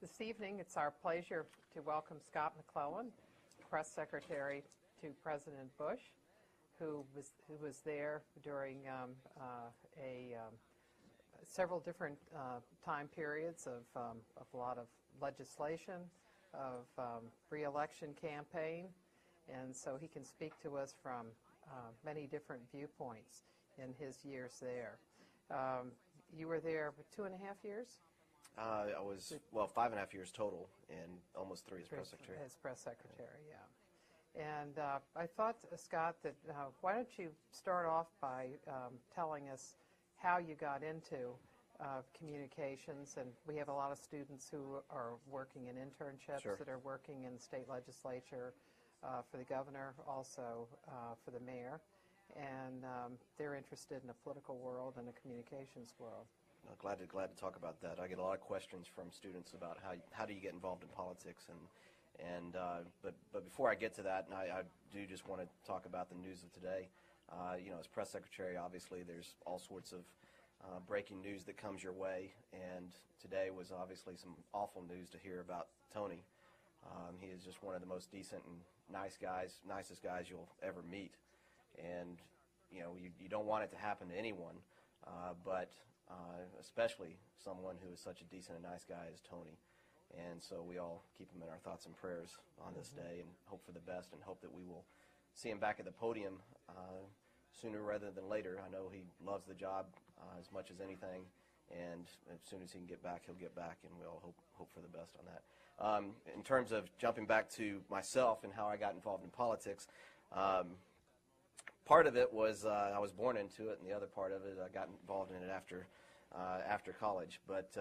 This evening, it's our pleasure to welcome Scott McClellan, Press Secretary to President Bush, who was there during several different time periods of a lot of legislation, of re-election campaign, and so he can speak to us from many different viewpoints in his years there. You were there for 2.5 years? I was, well, 5.5 years total, and almost 3 as press secretary. As press secretary, yeah. And I thought, Scott, that why don't you start off by telling us how you got into communications, and we have a lot of students who are working in internships, Sure, that are working in the state legislature for the governor, also for the mayor, and they're interested in the political world and the communications world. Glad to talk about that. I get a lot of questions from students about how do you get involved in politics, but before I get to that, I do just want to talk about the news of today. As press secretary, obviously there's all sorts of breaking news that comes your way, and today was obviously some awful news to hear about Tony. He is just one of the most decent and nicest guys you'll ever meet, and you don't want it to happen to anyone, but especially someone who is such a decent and nice guy as Tony. And so we all keep him in our thoughts and prayers on this day, and hope for the best, and hope that we will see him back at the podium sooner rather than later. I know he loves the job as much as anything, and as soon as he can get back, he'll get back, and we all hope for the best on that. In terms of jumping back to myself and how I got involved in politics, part of it was I was born into it, and the other part of it I got involved in it after college. But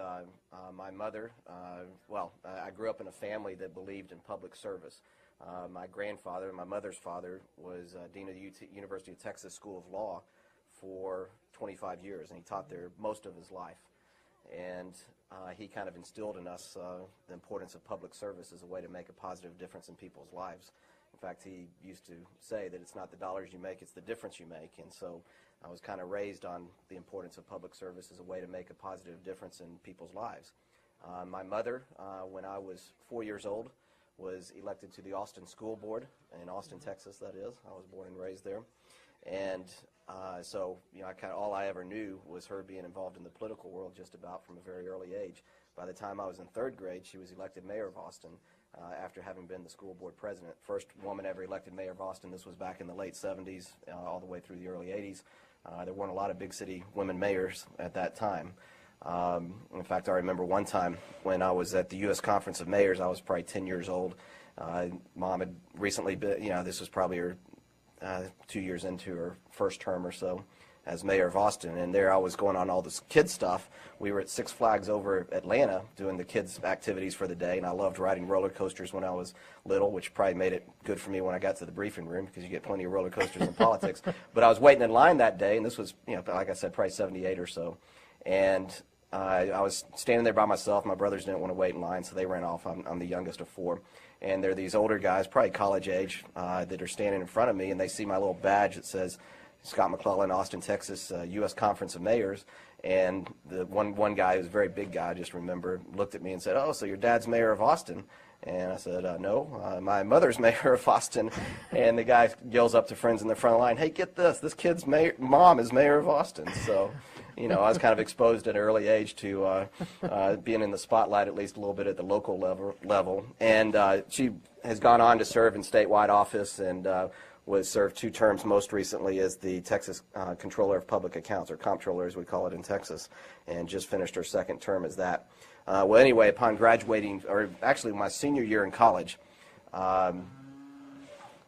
my mother, I grew up in a family that believed in public service. My grandfather, my mother's father, was dean of the University of Texas School of Law for 25 years, and he taught there most of his life. And he kind of instilled in us the importance of public service as a way to make a positive difference in people's lives. In fact, he used to say that it's not the dollars you make, it's the difference you make. And so I was kind of raised on the importance of public service as a way to make a positive difference in people's lives. My mother, when I was 4 years old, was elected to the Austin School Board in Austin, Texas, that is. I was born and raised there. And so all I ever knew was her being involved in the political world just about from a very early age. By the time I was in 3rd grade, she was elected mayor of Austin after having been the school board president. First woman ever elected mayor of Austin. This was back in the late 70s, all the way through the early 80s. There weren't a lot of big city women mayors at that time. In fact, I remember one time when I was at the U.S. Conference of Mayors. I was probably 10 years old. Mom had recently been, this was probably her 2 years into her first term or so as mayor of Austin, and there I was going on all this kids stuff. We were at Six Flags over Atlanta doing the kids activities for the day, and I loved riding roller coasters when I was little, which probably made it good for me when I got to the briefing room, because you get plenty of roller coasters in politics. But I was waiting in line that day, and this was, like I said, probably 78 or so, and I was standing there by myself. My brothers didn't want to wait in line, so they ran off. I'm the youngest of 4. And there are these older guys, probably college age, that are standing in front of me, and they see my little badge that says Scott McClellan, Austin, Texas, U.S. Conference of Mayors. And the one guy, who's a very big guy, I just remember, looked at me and said, "Oh, so your dad's mayor of Austin?" And I said, "No, my mother's mayor of Austin." And the guy yells up to friends in the front line, "Hey, get this, this kid's mom is mayor of Austin." So, I was kind of exposed at an early age to being in the spotlight, at least a little bit at the local level. And she has gone on to serve in statewide office, and was served 2 terms, most recently as the Texas Controller of Public Accounts, or Comptroller as we call it in Texas, and just finished her 2nd term as that. Well, anyway, upon graduating, or actually my senior year in college,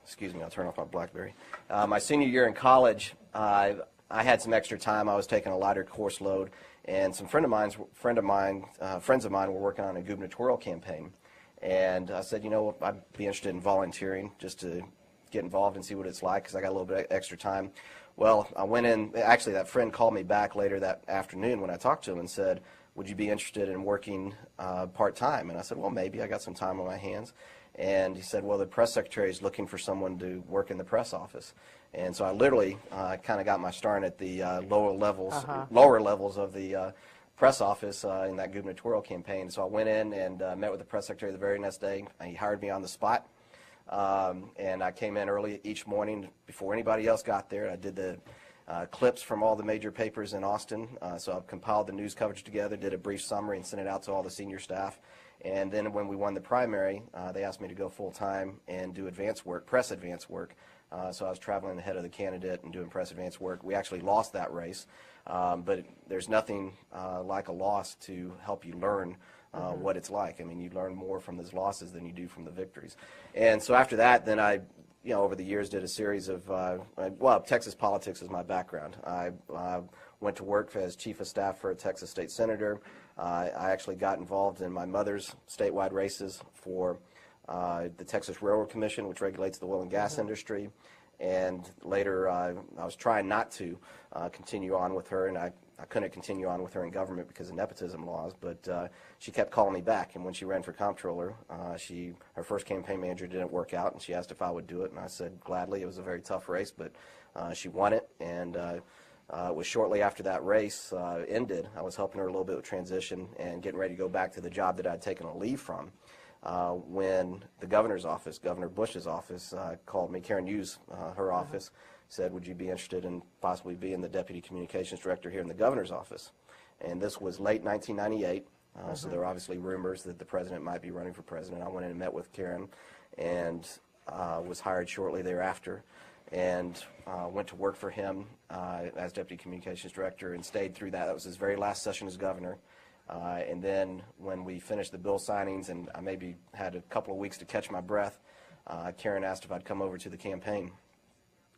excuse me, I'll turn off my BlackBerry. My senior year in college, I had some extra time. I was taking a lighter course load, and some friends of mine were working on a gubernatorial campaign. And I said, I'd be interested in volunteering just to get involved and see what it's like, because I got a little bit of extra time. Well, I went in. Actually, that friend called me back later that afternoon when I talked to him and said, "Would you be interested in working part-time?" And I said, "Well, maybe. I got some time on my hands." And he said, "Well, the press secretary is looking for someone to work in the press office." And so I literally kind of got my start at the lower levels of the press office in that gubernatorial campaign. So I went in and met with the press secretary the very next day. He hired me on the spot, and I came in early each morning before anybody else got there. I did the clips from all the major papers in Austin, so I compiled the news coverage together, did a brief summary, and sent it out to all the senior staff. And then when we won the primary, they asked me to go full-time and do advance work, press advance work. So I was traveling ahead of the candidate and doing press advance work. We actually lost that race, but there's nothing like a loss to help you learn what it's like. I mean, you learn more from those losses than you do from the victories. And so after that, then I, over the years did a series of, well, Texas politics is my background. I went to work as chief of staff for a Texas state senator. I actually got involved in my mother's statewide races for the Texas Railroad Commission, which regulates the oil and gas industry. And later, I was trying not to continue on with her, and I couldn't continue on with her in government because of nepotism laws, but she kept calling me back. And when she ran for comptroller, her first campaign manager didn't work out, and she asked if I would do it, and I said gladly. It was a very tough race, but she won it, and it was shortly after that race ended. I was helping her a little bit with transition and getting ready to go back to the job that I'd taken a leave from. When the governor's office, Governor Bush's office, called me, Karen Hughes, her office, said, would you be interested in possibly being the deputy communications director here in the governor's office? And this was late 1998, so there were obviously rumors that the president might be running for president. I went in and met with Karen and was hired shortly thereafter, and went to work for him as deputy communications director and stayed through that. That was his very last session as governor. And then when we finished the bill signings and I maybe had a couple of weeks to catch my breath, Karen asked if I'd come over to the campaign,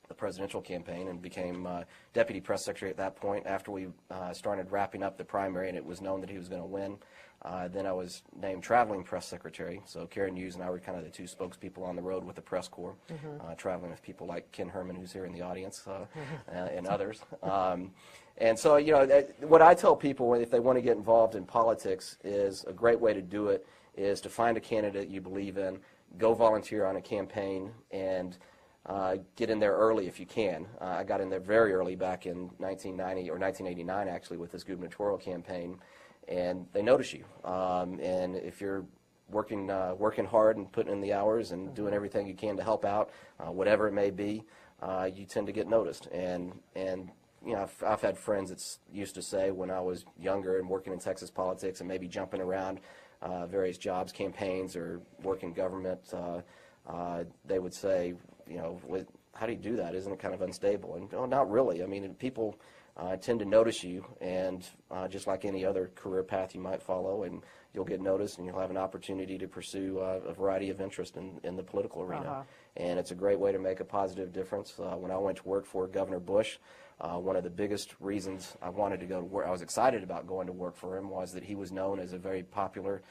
the presidential campaign, and became deputy press secretary at that point. After we started wrapping up the primary and it was known that he was going to win, then I was named traveling press secretary. So Karen Hughes and I were kind of the two spokespeople on the road with the press corps, traveling with people like Ken Herman, who's here in the audience, and others. And so, what I tell people if they want to get involved in politics is a great way to do it is to find a candidate you believe in, go volunteer on a campaign, and get in there early if you can. I got in there very early back in 1990 or 1989 actually with this gubernatorial campaign, and they notice you. And if you're working hard and putting in the hours and doing everything you can to help out, whatever it may be, you tend to get noticed. And I've had friends that used to say when I was younger and working in Texas politics and maybe jumping around various jobs, campaigns, or working government, they would say, how do you do that? Isn't it kind of unstable? And no, not really. I mean, people tend to notice you, and just like any other career path you might follow, and you'll get noticed, and you'll have an opportunity to pursue a variety of interest in the political arena. And it's a great way to make a positive difference. When I went to work for Governor Bush, one of the biggest reasons I wanted to go to work, I was excited about going to work for him, was that he was known as a very popular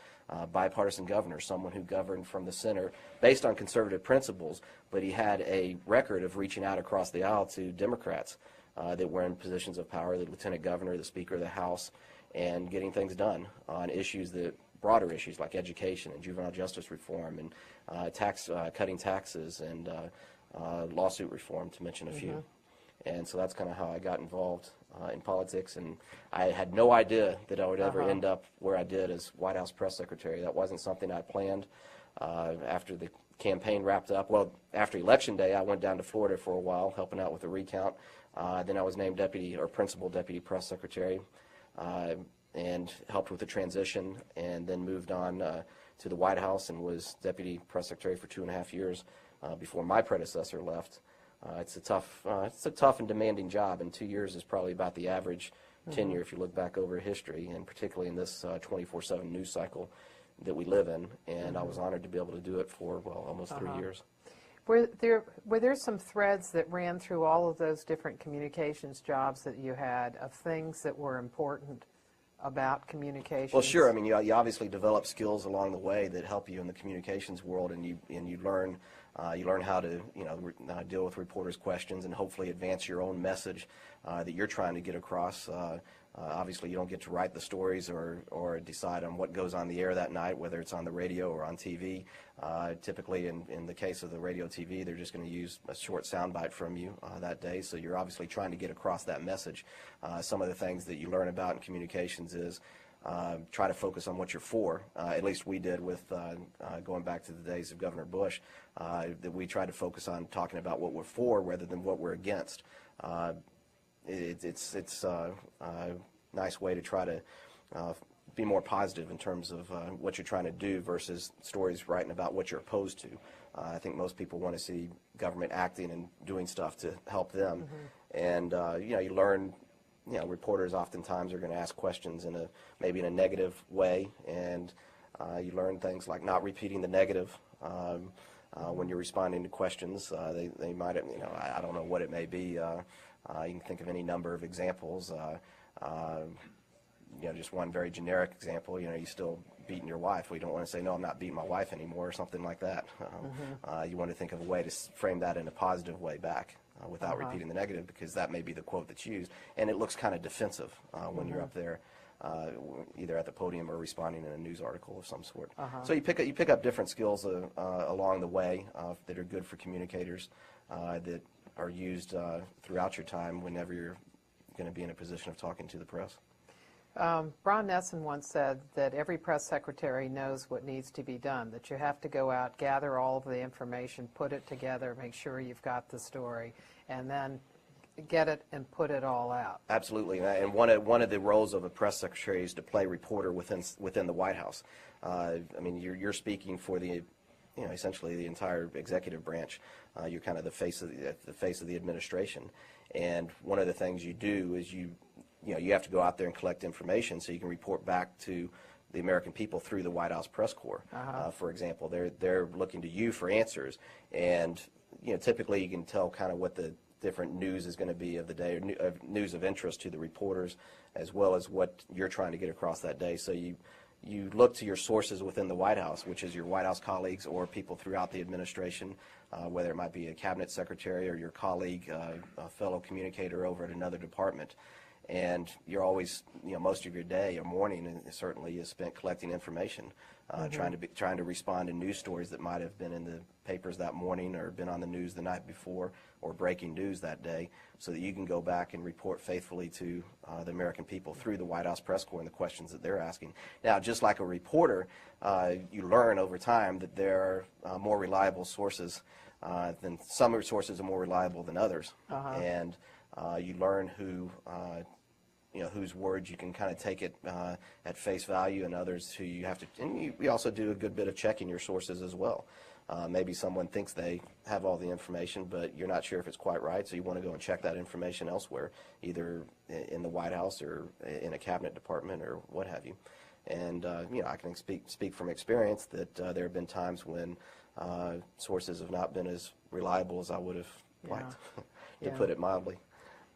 bipartisan governor, someone who governed from the center based on conservative principles, but he had a record of reaching out across the aisle to Democrats that were in positions of power, the lieutenant governor, the speaker of the House, and getting things done on broader issues like education and juvenile justice reform and cutting taxes and lawsuit reform, to mention a few. And so that's kind of how I got involved in politics, and I had no idea that I would ever end up where I did as White House press secretary. That wasn't something I planned. After the campaign wrapped up, well, after Election Day, I went down to Florida for a while, helping out with the recount. Then I was named principal deputy press secretary, and helped with the transition, and then moved on to the White House and was deputy press secretary for 2.5 years before my predecessor left. It's a tough and demanding job, and 2 years is probably about the average tenure if you look back over history, and particularly in this 24/7 news cycle that we live in. And I was honored to be able to do it for, almost 3 years. Were there some threads that ran through all of those different communications jobs that you had of things that were important about communications? Well, sure. I mean, you obviously develop skills along the way that help you in the communications world, and you learn how to deal with reporters' questions and hopefully advance your own message that you're trying to get across. Obviously, you don't get to write the stories or decide on what goes on the air that night, whether it's on the radio or on TV. Typically, in the case of the radio TV, they're just going to use a short soundbite from you that day, so you're obviously trying to get across that message. Some of the things that you learn about in communications is try to focus on what you're for. At least we did with going back to the days of Governor Bush, that we tried to focus on talking about what we're for rather than what we're against. It's a nice way to try to be more positive in terms of what you're trying to do versus stories writing about what you're opposed to. I think most people want to see government acting and doing stuff to help them. And you learn, reporters oftentimes are going to ask questions maybe in a negative way, and you learn things like not repeating the negative. When you're responding to questions, they might, I don't know what it may be. You can think of any number of examples. Just one very generic example. You still beating your wife. We don't want to say, no, I'm not beating my wife anymore, or something like that. You want to think of a way to frame that in a positive way back without repeating the negative, because that may be the quote that's used, and it looks kind of defensive when you're up there, either at the podium or responding in a news article of some sort. So you pick up different skills along the way that are good for communicators that are used throughout your time whenever you're going to be in a position of talking to the press. Ron Nesson once said that every press secretary knows what needs to be done, that you have to go out, gather all of the information, put it together, make sure you've got the story, and then get it and put it all out. Absolutely, and one of the roles of a press secretary is to play reporter within the White House. I mean, you're speaking for the essentially the entire executive branch. You're kind of the face of the administration, and one of the things you do is you have to go out there and collect information so you can report back to the American people through the White House press corps. For example, they're looking to you for answers, and typically you can tell kind of what the different news is going to be of the day, or news of interest to the reporters, as well as what you're trying to get across that day. So you look to your sources within the White House, which is your White House colleagues or people throughout the administration, whether it might be a cabinet secretary or your colleague, a fellow communicator over at another department. And you're always, most of your day or morning certainly is spent collecting information, trying to respond to news stories that might have been in the papers that morning or been on the news the night before or breaking news that day, so that you can go back and report faithfully to the American people through the White House press corps and the questions that they're asking. Now, just like a reporter, you learn over time that there are more reliable sources than some sources are more reliable than others, and you learn whose words you can kind of take it at face value, and others who you have to. And you also do a good bit of checking your sources as well. Maybe someone thinks they have all the information, but you're not sure if it's quite right, so you want to go and check that information elsewhere, either in the White House or in a cabinet department or what have you. And I can speak from experience that there have been times when sources have not been as reliable as I would have liked, to put it mildly.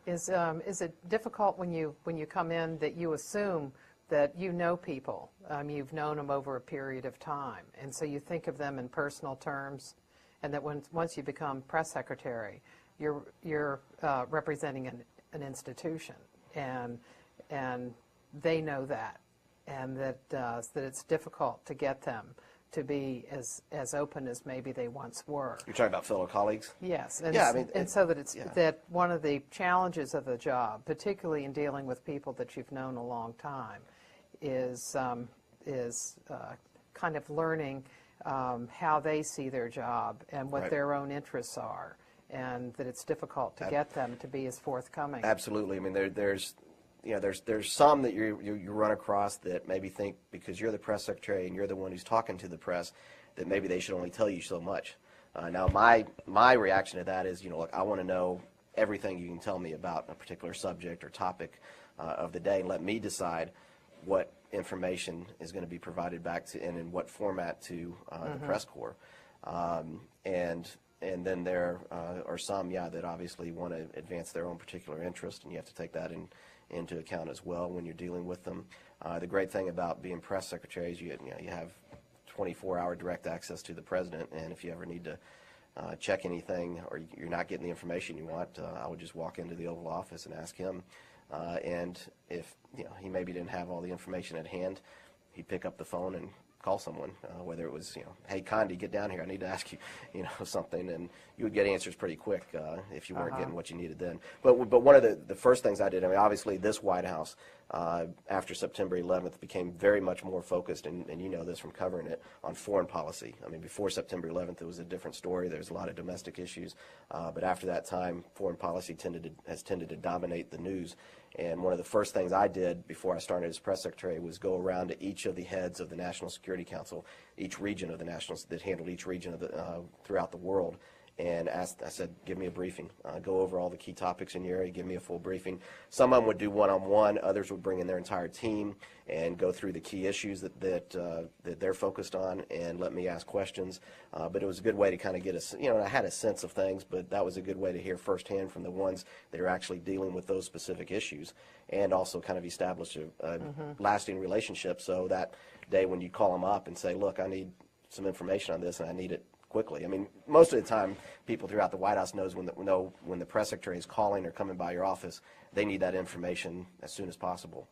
Is it difficult when you come in that you assume that you know people, you've known them over a period of time, and so you think of them in personal terms, and that once you become press secretary, you're representing an institution, and they know that, and that it's difficult to get them to be as open as maybe they once were. You're talking about fellow colleagues? Yes, and, yeah, so that it's that one of the challenges of the job, particularly in dealing with people that you've known a long time, is kind of learning how they see their job and what their own interests are, and that it's difficult to get them to be as forthcoming. Absolutely. I mean, there's some that you run across that maybe think because you're the press secretary and you're the one who's talking to the press that maybe they should only tell you so much. Now, my reaction to that is, look, I want to know everything you can tell me about a particular subject or topic of the day, and let me decide what information is going to be provided back to and in what format to the press corps. And then there are some, that obviously want to advance their own particular interest, and you have to take that into account as well when you're dealing with them. The great thing about being press secretary is you have 24-hour direct access to the president, and if you ever need to check anything or you're not getting the information you want, I would just walk into the Oval Office and ask him and if he maybe didn't have all the information at hand, he'd pick up the phone and call someone, whether it was, hey, Condi, get down here, I need to ask you, something, and you would get answers pretty quick if you weren't getting what you needed then. But one of the first things I did, I mean, obviously this White House, after September 11th, became very much more focused, and you know this from covering it, on foreign policy. I mean, before September 11th, it was a different story. There was a lot of domestic issues, but after that time, foreign policy has tended to dominate the news. And one of the first things I did before I started as press secretary was go around to each of the heads of the National Security Council, each region of the that handled each region of the, throughout the world, and I said, give me a briefing. Go over all the key topics in your area, give me a full briefing. Some of them would do one-on-one, others would bring in their entire team and go through the key issues that they're focused on and let me ask questions. But it was a good way to kind of get I had a sense of things, but that was a good way to hear firsthand from the ones that are actually dealing with those specific issues, and also kind of establish a lasting relationship, so that day when you call them up and say, look, I need some information on this and I need it quickly. I mean, most of the time, people throughout the White House know when the press secretary is calling or coming by your office, they need that information as soon as possible,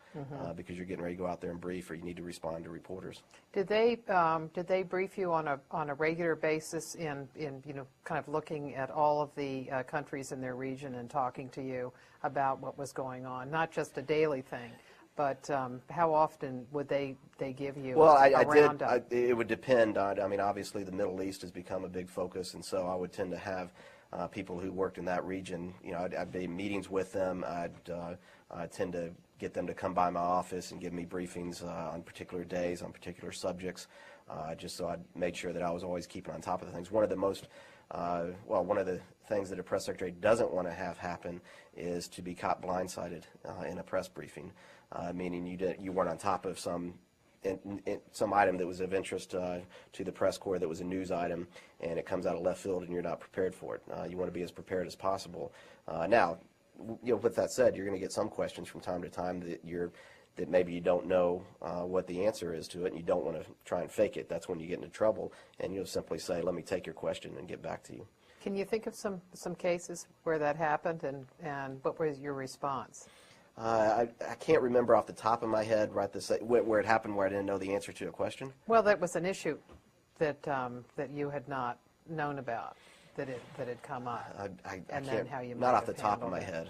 because you're getting ready to go out there and brief, or you need to respond to reporters. Did they brief you on a regular basis in kind of looking at all of the countries in their region and talking to you about what was going on, not just a daily thing? But how often would they give you a roundup? It would depend on, I mean, obviously the Middle East has become a big focus, and so I would tend to have people who worked in that region. I'd be in meetings with them. I'd tend to get them to come by my office and give me briefings on particular days, on particular subjects, just so I made sure that I was always keeping on top of the things. One of the things that a press secretary doesn't want to have happen is to be caught blindsided in a press briefing. Meaning you weren't on top of some item that was of interest to the press corps, that was a news item, and it comes out of left field and you're not prepared for it. You want to be as prepared as possible. Now, with that said, you're going to get some questions from time to time that maybe you don't know what the answer is to it, and you don't want to try and fake it. That's when you get into trouble, and you'll simply say, let me take your question and get back to you. Can you think of some cases where that happened, and what was your response? I can't remember off the top of my head where it happened where I didn't know the answer to a question. Well, that was an issue that you had not known about, that had come up, I then how you not might off the have top of handled my it.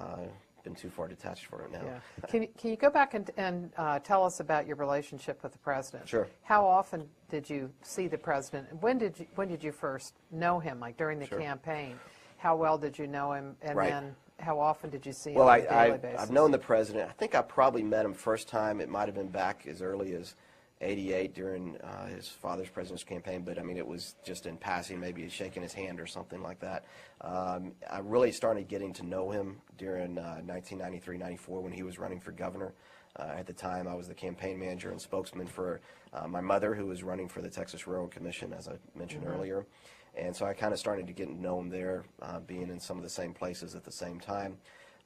head. Been too far detached for it now. Yeah. Can you go back and tell us about your relationship with the president? Sure. How often did you see the president? When did you first know him? Like during the campaign, how well did you know him? And then how often did you see him on a daily basis? I've known the president. I think I probably met him first time. It might have been back as early as '88 during his father's president's campaign, but I mean, it was just in passing, maybe shaking his hand or something like that. I really started getting to know him during 1993-94 when he was running for governor. At the time, I was the campaign manager and spokesman for my mother, who was running for the Texas Railroad Commission, as I mentioned earlier. And so I kind of started to get to know him there, being in some of the same places at the same time.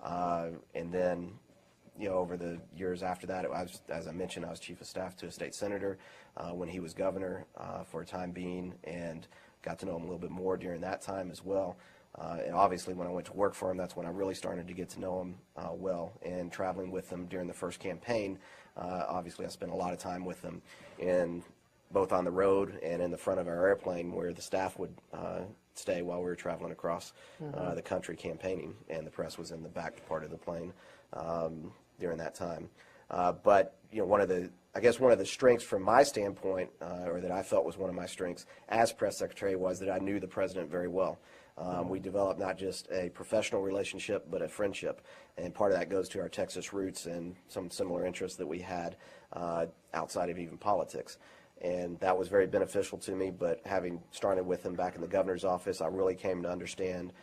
And then, over the years after that, as I mentioned, I was chief of staff to a state senator when he was governor for a time being, and got to know him a little bit more during that time as well. And obviously, when I went to work for him, that's when I really started to get to know him well. And traveling with him during the first campaign, obviously I spent a lot of time with him, both on the road and in the front of our airplane, where the staff would stay while we were traveling across the country campaigning, and the press was in the back part of the plane during that time. But one of the strengths from my standpoint, or that I felt was one of my strengths as press secretary, was that I knew the president very well. We developed not just a professional relationship, but a friendship, and part of that goes to our Texas roots and some similar interests that we had outside of even politics. And that was very beneficial to me, but having started with him back in the governor's office, I really came to understand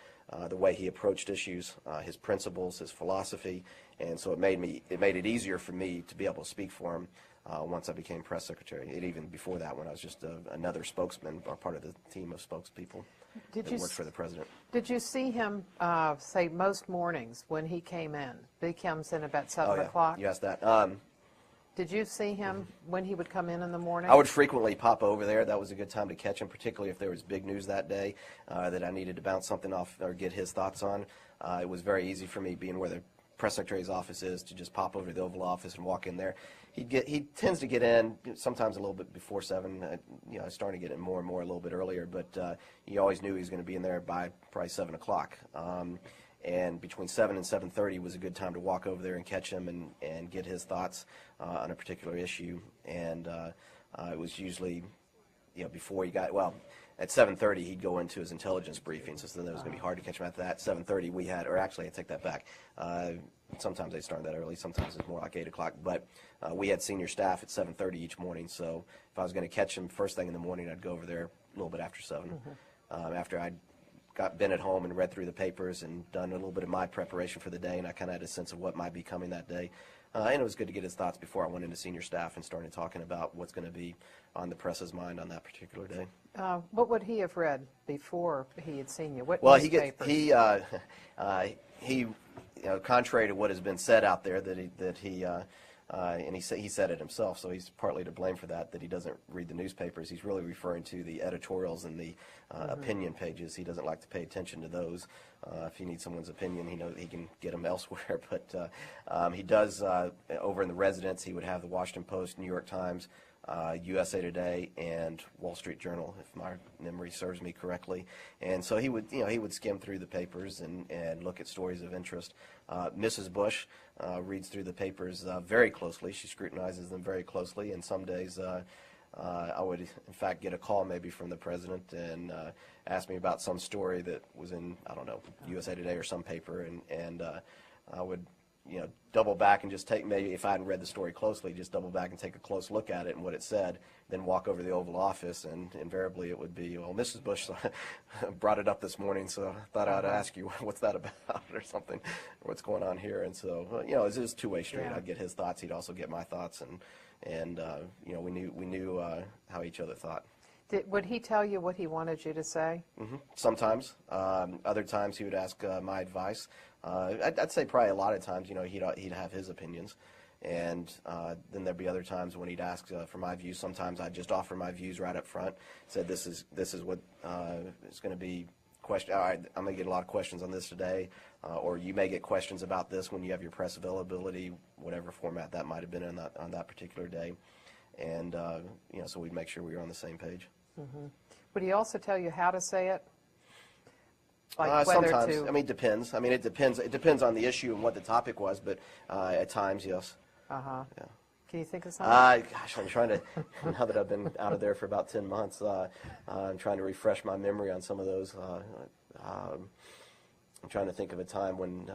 the way he approached issues, his principles, his philosophy, and so it made it easier for me to be able to speak for him once I became press secretary. Even before that, when I was just another spokesman, or part of the team of spokespeople that worked for the president. Did you see him, say, most mornings when he came in? He comes in about 7 o'clock? You asked that. Did you see him when he would come in the morning? I would frequently pop over there. That was a good time to catch him, particularly if there was big news that day that I needed to bounce something off or get his thoughts on. It was very easy for me, being where the press secretary's office is to just pop over to the Oval Office and walk in there. He tends to get in sometimes a little bit before 7. Starting to get in more and more a little bit earlier, but you always knew he was going to be in there by probably 7 o'clock. And between 7 and 7:30 was a good time to walk over there and catch him and get his thoughts on a particular issue. And it was usually, before he got, well, at 7:30 he'd go into his intelligence briefing, so then it was going to be hard to catch him after that. 7:30 we had, or actually I take that back. Sometimes they start that early, sometimes it's more like 8 o'clock. But we had senior staff at 7:30 each morning, so if I was going to catch him first thing in the morning, I'd go over there a little bit after 7. After I'd been at home and read through the papers and done a little bit of my preparation for the day, and I kind of had a sense of what might be coming that day. And it was good to get his thoughts before I went into senior staff and started talking about what's going to be on the press's mind on that particular day. What would he have read before he had seen you? What Well, newspapers? he contrary to what has been said out there, that he and he said it himself, so he's partly to blame for that he doesn't read the newspapers. He's really referring to the editorials and the opinion pages. He doesn't like to pay attention to those. If he needs someone's opinion, he knows he can get them elsewhere. But he does, over in the residence, he would have the Washington Post, New York Times, USA Today, and Wall Street Journal, if my memory serves me correctly. And so he would skim through the papers and look at stories of interest. Mrs. Bush reads through the papers very closely. She scrutinizes them very closely, and some days I would, in fact, get a call maybe from the president and ask me about some story that was in, I don't know, USA Today or some paper, and I would double back and just take, maybe if I hadn't read the story closely, just double back and take a close look at it and what it said, then walk over to the Oval Office, and invariably it would be, well, Mrs. Bush brought it up this morning, so I thought I'd ask you, what's that about, or something, or what's going on here. And so, it was a two-way street. Yeah. I'd get his thoughts, he'd also get my thoughts, and we knew how each other thought. Would he tell you what he wanted you to say? Sometimes. Other times he would ask my advice. I'd say probably a lot of times, he'd have his opinions. And then there'd be other times when he'd ask for my views. Sometimes I'd just offer my views right up front. Said this is what is going to be question. All right, I'm going to get a lot of questions on this today, or you may get questions about this when you have your press availability, whatever format that might have been on that particular day. And so we'd make sure we were on the same page. Would he also tell you how to say it? Like whether sometimes. to... It depends. It depends on the issue and what the topic was, but at times, yes. Yeah. Can you think of something? Gosh, I'm trying to, now that I've been out of there for about 10 months, I'm trying to refresh my memory on some of those. I'm trying to think of a time when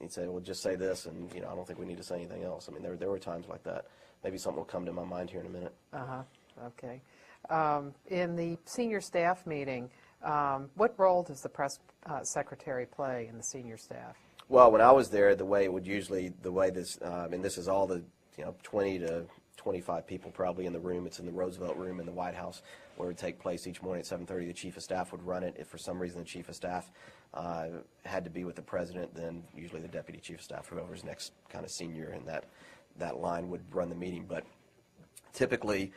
he'd say, well, just say this, and, I don't think we need to say anything else. There were times like that. Maybe something will come to my mind here in a minute. Okay. In the senior staff meeting, what role does the press secretary play in the senior staff? Well, when I was there, the way this, and this is all the 20 to 25 people probably in the room. It's in the Roosevelt Room in the White House, where it would take place each morning at 7:30. The chief of staff would run it. If for some reason the chief of staff had to be with the president, then usually the deputy chief of staff, whoever's next kind of senior in that line, would run the meeting. But typically,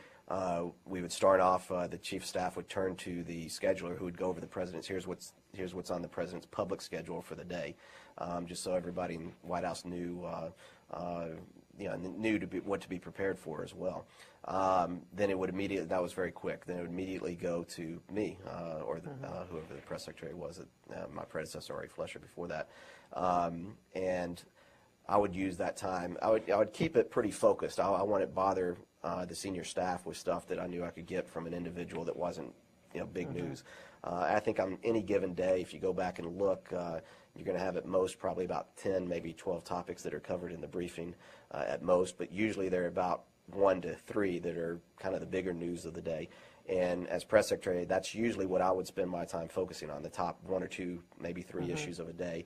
we would start off, the chief of staff would turn to the scheduler, who would go over the president's, here's what's on the president's public schedule for the day, just so everybody in the White House knew what to be prepared for as well. Then it would immediately, that was very quick, then it would immediately go to me, or whoever the press secretary was, my predecessor, Ari Flesher, before that. And I would use that time. I would keep it pretty focused. I wouldn't bother the senior staff with stuff that I knew I could get from an individual that wasn't, big news. I think on any given day, if you go back and look, you're going to have at most probably about 10, maybe 12 topics that are covered in the briefing at most, but usually there are about 1 to 3 that are kind of the bigger news of the day. And as press secretary, that's usually what I would spend my time focusing on, the top 1 or 2, maybe 3 issues of a day,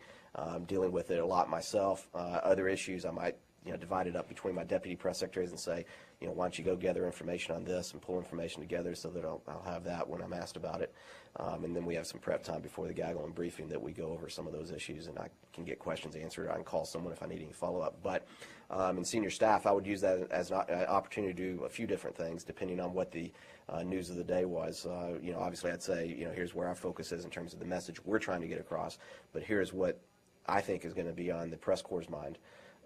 dealing with it a lot myself. Other issues I might divide it up between my deputy press secretaries and say, why don't you go gather information on this and pull information together so that I'll have that when I'm asked about it. And then we have some prep time before the gaggle and briefing that we go over some of those issues, and I can get questions answered. I can call someone if I need any follow-up. But in senior staff, I would use that as an opportunity to do a few different things depending on what the news of the day was. Obviously I'd say, here's where our focus is in terms of the message we're trying to get across, but here's what I think is going to be on the press corps' mind,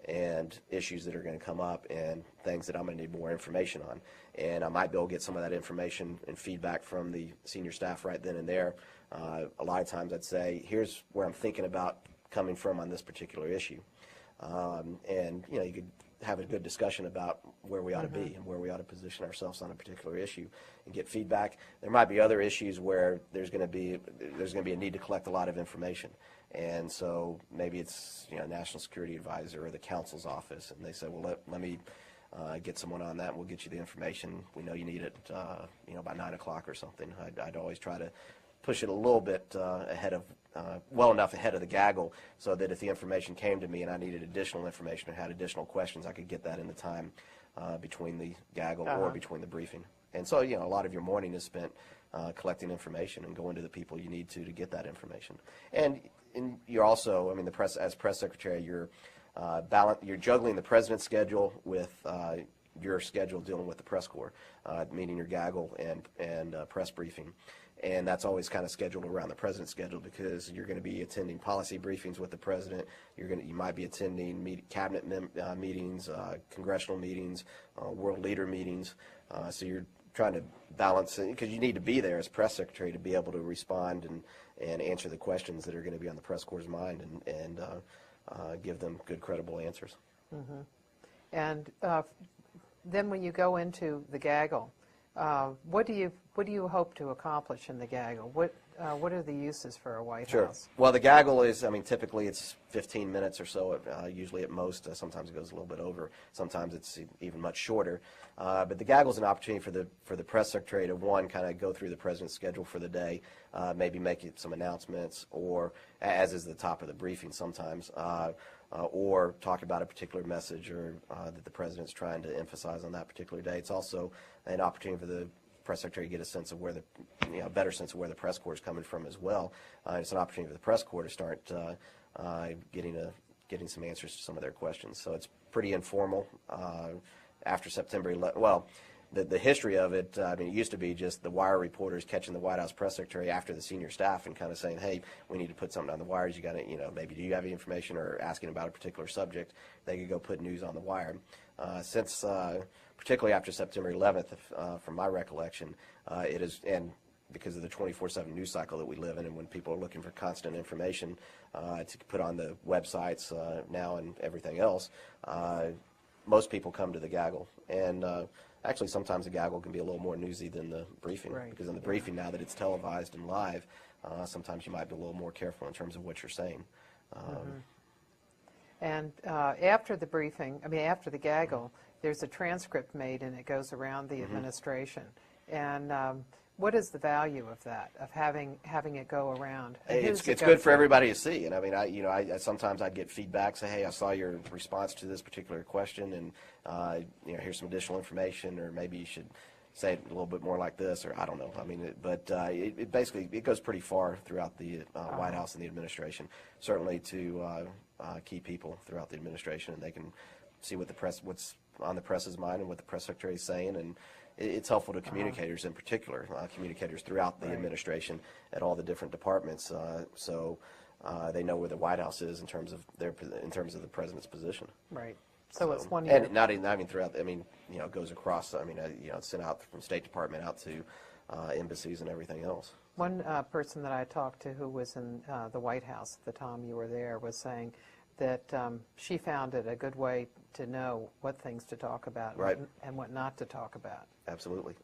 and issues that are going to come up and things that I'm going to need more information on. And I might be able to get some of that information and feedback from the senior staff right then and there. A lot of times I'd say, here's where I'm thinking about coming from on this particular issue. And, you know, you could have a good discussion about where we ought to be and where we ought to position ourselves on a particular issue and get feedback. There might be other issues where there's going to be a need to collect a lot of information. And so maybe it's, you know, National Security Advisor or the counsel's office, and they say, well, let me get someone on that, and we'll get you the information. We know you need it, you know, by 9 o'clock or something. I'd always try to push it a little bit well enough ahead of the gaggle, so that if the information came to me and I needed additional information or had additional questions, I could get that in the time between the gaggle or between the briefing. And so, you know, a lot of your morning is spent collecting information and going to the people you need to get that information. And you're also, I mean, as press secretary, you're juggling the president's schedule with your schedule dealing with the press corps, meeting your gaggle and press briefing. And that's always kind of scheduled around the president's schedule, because you're going to be attending policy briefings with the president. You might be attending cabinet meetings, congressional meetings, world leader meetings. So you're trying to balance it, because you need to be there as press secretary to be able to respond and answer the questions that are going to be on the press corps' mind and give them good, credible answers. And then when you go into the gaggle, what do you hope to accomplish in the gaggle? What are the uses for a White House? Well, the gaggle is, I mean, typically it's 15 minutes or so, usually at most. Sometimes it goes a little bit over. Sometimes it's even much shorter. But the gaggle is an opportunity for the press secretary to, one, kind of go through the president's schedule for the day, maybe make some announcements, or, as is the top of the briefing sometimes, or talk about a particular message or that the president's trying to emphasize on that particular day. It's also an opportunity for the press secretary to get a sense of where better sense of where the press corps is coming from as well. It's an opportunity for the press corps to start getting some answers to some of their questions. So it's pretty informal. After September 11th, well, the history of it, I mean, it used to be just the wire reporters catching the White House press secretary after the senior staff and kind of saying, hey, we need to put something on the wires. You got to, you know, maybe do you have any information, or asking about a particular subject. They could go put news on the wire. Since, particularly after September 11th, from my recollection, it is, and because of the 24/7 news cycle that we live in, and when people are looking for constant information to put on the websites now and everything else, most people come to the gaggle. And actually, sometimes the gaggle can be a little more newsy than the briefing, because in the briefing, now that it's televised and live, sometimes you might be a little more careful in terms of what you're saying. And after the briefing, I mean, after the gaggle, there's a transcript made, and it goes around the administration. And what is the value of that, of having it go around? It's good for everybody to see. And I mean, I sometimes I get feedback, say, hey, I saw your response to this particular question, and here's some additional information, or maybe you should say it a little bit more like this, or I don't know. I mean, it basically goes pretty far throughout the White House and the administration, certainly to key people throughout the administration, and they can see what's on the press's mind and what the press secretary is saying. And it's helpful to communicators in particular, communicators throughout the administration at all the different departments, so they know where the White House is in terms of the president's position. Right. So it's one year. And not even throughout. I mean, it goes across. I mean, it's sent out from State Department out to embassies and everything else. One person that I talked to who was in the White House at the time you were there was saying that she found it a good way to know what things to talk about and what not to talk about. Absolutely.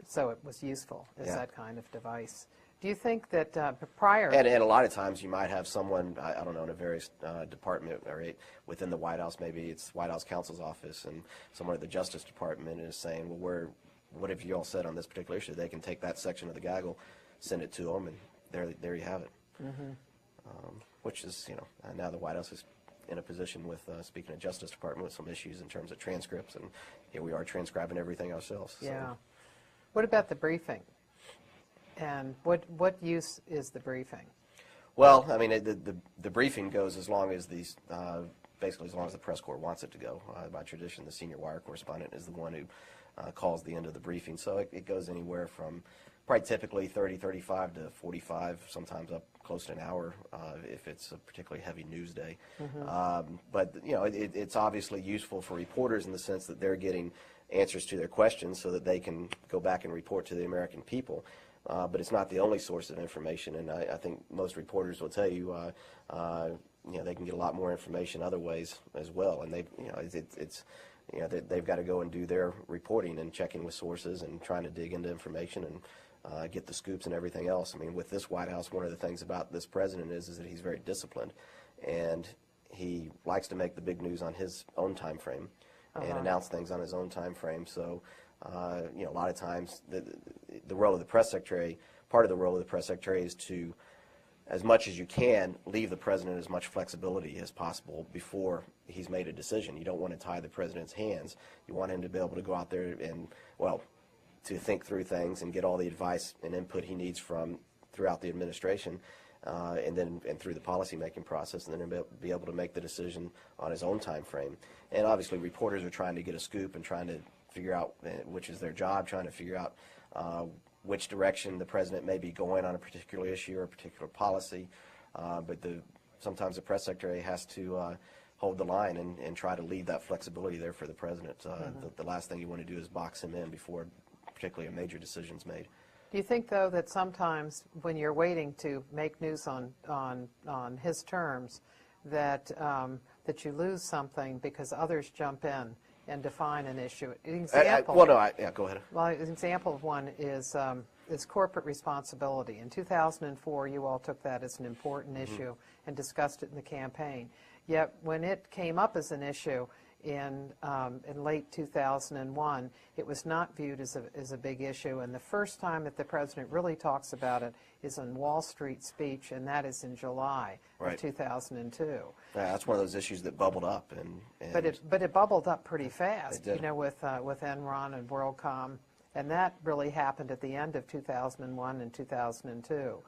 So it was useful as that kind of device. Do you think that prior... And a lot of times you might have someone, I don't know, in a various department or within the White House, maybe it's White House counsel's office, and someone at the Justice Department is saying, well, what have you all said on this particular issue? They can take that section of the gaggle, send it to them, and there you have it. Which is, now the White House is in a position with, speaking of Justice Department, with some issues in terms of transcripts, and here we are transcribing everything ourselves. Yeah. So. What about the briefing? And what use is the briefing? Well, I mean, the briefing goes as long as basically as long as the press corps wants it to go. By tradition, the senior wire correspondent is the one who calls the end of the briefing. So it goes anywhere from probably typically 30, 35 to 45, sometimes up close to an hour if it's a particularly heavy news day. But it's obviously useful for reporters in the sense that they're getting answers to their questions so that they can go back and report to the American people. But it's not the only source of information, and I think most reporters will tell you, they can get a lot more information other ways as well, and they've got to go and do their reporting and checking with sources and trying to dig into information and get the scoops and everything else. I mean, with this White House, one of the things about this president is that he's very disciplined, and he likes to make the big news on his own time frame and announce things on his own time frame. So, a lot of times the role of the press secretary, part of the role of the press secretary is to, as much as you can, leave the president as much flexibility as possible before he's made a decision. You don't want to tie the president's hands. You want him to be able to go out there and, to think through things and get all the advice and input he needs from throughout the administration, and through the policy-making process, and then be able to make the decision on his own time frame. And obviously, reporters are trying to get a scoop and trying to figure out, which is their job, trying to figure out which direction the president may be going on a particular issue or a particular policy. But sometimes the press secretary has to hold the line and try to leave that flexibility there for the president. The last thing you want to do is box him in before particularly a major decision's made. Do you think, though, that sometimes when you're waiting to make news on his terms, that you lose something because others jump in and define an issue? An example. Go ahead. Well, an example of one is corporate responsibility. In 2004, you all took that as an important issue and discussed it in the campaign. Yet when it came up as an issue in late 2001, it was not viewed as a big issue. And the first time that the president really talks about it is in Wall Street speech, and that is in July of 2002. Yeah, that's one of those issues that bubbled up, but it bubbled up pretty fast. It did. With Enron and WorldCom, and that really happened at the end of 2001 and 2002.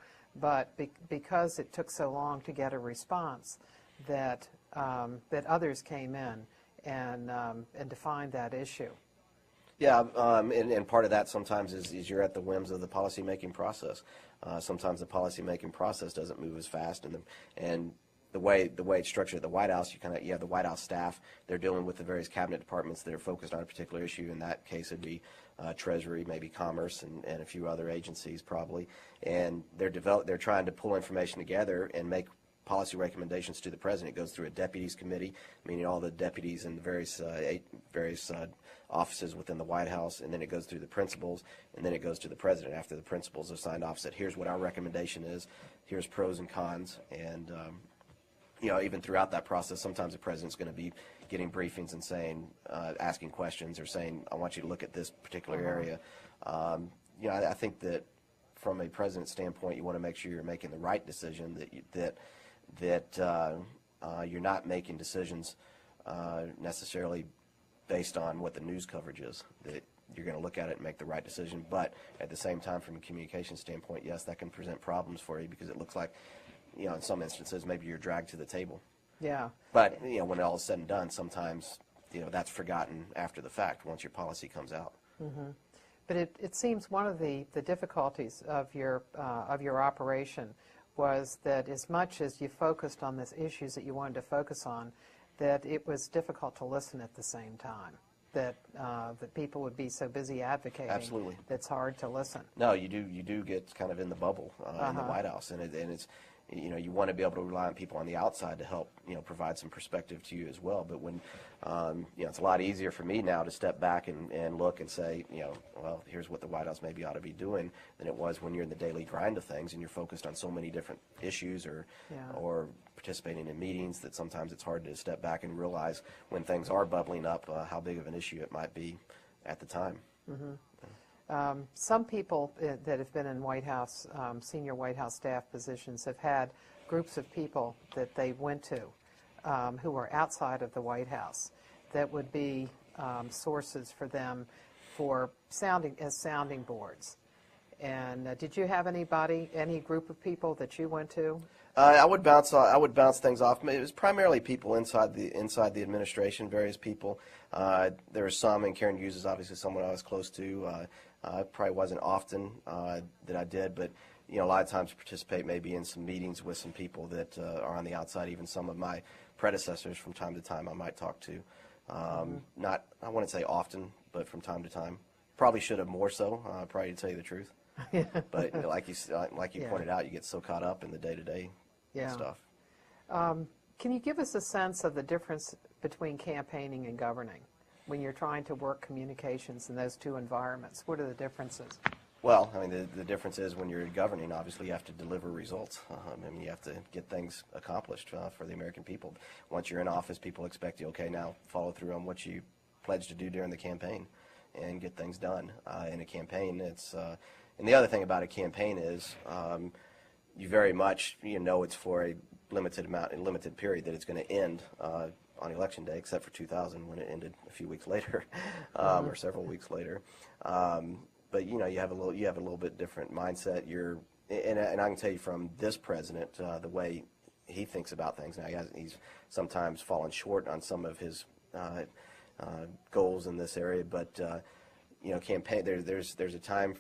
But because it took so long to get a response, that others came in and defined that issue. Yeah, and part of that sometimes is you're at the whims of the policymaking process. Sometimes the policymaking process doesn't move as fast, and the way it's structured at the White House, you have the White House staff. They're dealing with the various cabinet departments that are focused on a particular issue. In that case, it'd be Treasury, maybe Commerce, and a few other agencies probably. And they're trying to pull information together and make policy recommendations to the president. It goes through a deputies committee, meaning all the deputies in the various offices within the White House, and then it goes through the principals, and then it goes to the president after the principals have signed off, said, here's what our recommendation is, here's pros and cons, and even throughout that process, sometimes the president's going to be getting briefings and saying, asking questions or saying, I want you to look at this particular area. I think that from a president's standpoint, you want to make sure you're making the right decision, that you're not making decisions necessarily based on what the news coverage is, that you're going to look at it and make the right decision. But at the same time, from a communication standpoint, yes, that can present problems for you because it looks like, in some instances, maybe you're dragged to the table. Yeah. But, when all is said and done, sometimes, that's forgotten after the fact once your policy comes out. Mm-hmm. But it seems one of the difficulties of your operation was that as much as you focused on the issues that you wanted to focus on, that it was difficult to listen at the same time, that people would be so busy advocating. Absolutely. That's hard to listen. No, you do get kind of in the bubble in the White House, and it's you want to be able to rely on people on the outside to help provide some perspective to you as well. But when it's a lot easier for me now to step back and look and say, well, here's what the White House maybe ought to be doing than it was when you're in the daily grind of things and you're focused on so many different issues or participating in meetings that sometimes it's hard to step back and realize when things are bubbling up how big of an issue it might be at the time. Mm-hmm. Some people that have been in White House, senior White House staff positions, have had groups of people that they went to who were outside of the White House that would be sources for them for sounding boards. And did you have any group of people that you went to? I would bounce things off. It was primarily people inside the administration, various people. There were some, and Karen Hughes is obviously someone I was close to. Probably wasn't often that I did, but a lot of times participate maybe in some meetings with some people that are on the outside. Even some of my predecessors from time to time I might talk to. Not, I wouldn't say often, but from time to time. Probably should have more so, probably to tell you the truth. But like you pointed out, you get so caught up in the day-to-day stuff. Can you give us a sense of the difference between campaigning and governing when you're trying to work communications in those two environments? What are the differences? Well, I mean, the difference is when you're governing, obviously you have to deliver results. I mean, you have to get things accomplished for the American people. Once you're in office, people expect you, okay, now follow through on what you pledged to do during the campaign and get things done. In a campaign, and the other thing about a campaign is you very much it's for a limited period that it's going to end on election day, except for 2000 when it ended a few weeks later, or several weeks later. But you have a little bit different mindset. And I can tell you from this president, the way he thinks about things. Now he's sometimes fallen short on some of his goals in this area, but campaign. There's a time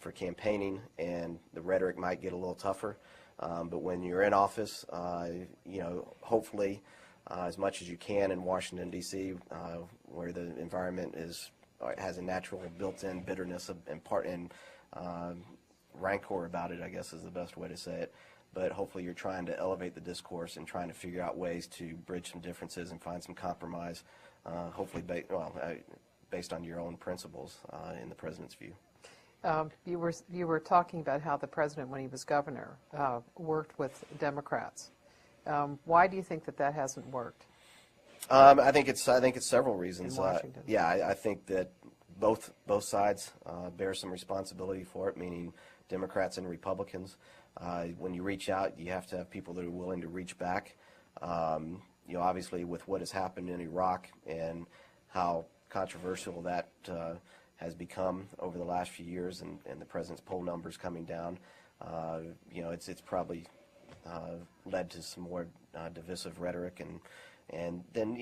for campaigning, and the rhetoric might get a little tougher. But when you're in office, hopefully, as much as you can in Washington D.C., where the environment has a natural built-in bitterness and rancor about it, I guess is the best way to say it. But hopefully you're trying to elevate the discourse and trying to figure out ways to bridge some differences and find some compromise, hopefully based on your own principles in the president's view. You were talking about how the president, when he was governor, worked with Democrats. Why do you think that hasn't worked? I think it's several reasons. In Washington. I think that both sides bear some responsibility for it, meaning Democrats and Republicans. When you reach out, you have to have people that are willing to reach back. Obviously, with what has happened in Iraq and how controversial that has become over the last few years, and the president's poll numbers coming down, it's probably led to some more divisive rhetoric, and then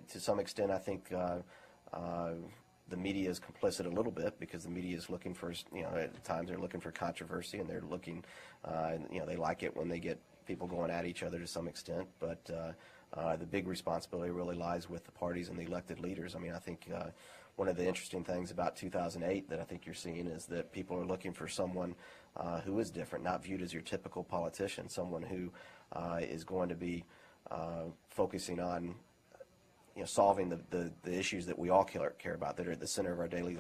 to some extent I think the media is complicit a little bit, because the media is looking for at times they're looking for controversy, and they're looking they like it when they get people going at each other to some extent, but the big responsibility really lies with the parties and the elected leaders. I mean, I think one of the interesting things about 2008 that I think you're seeing is that people are looking for someone who is different, not viewed as your typical politician, someone who is going to be focusing on solving the issues that we all care about, that are at the center of our daily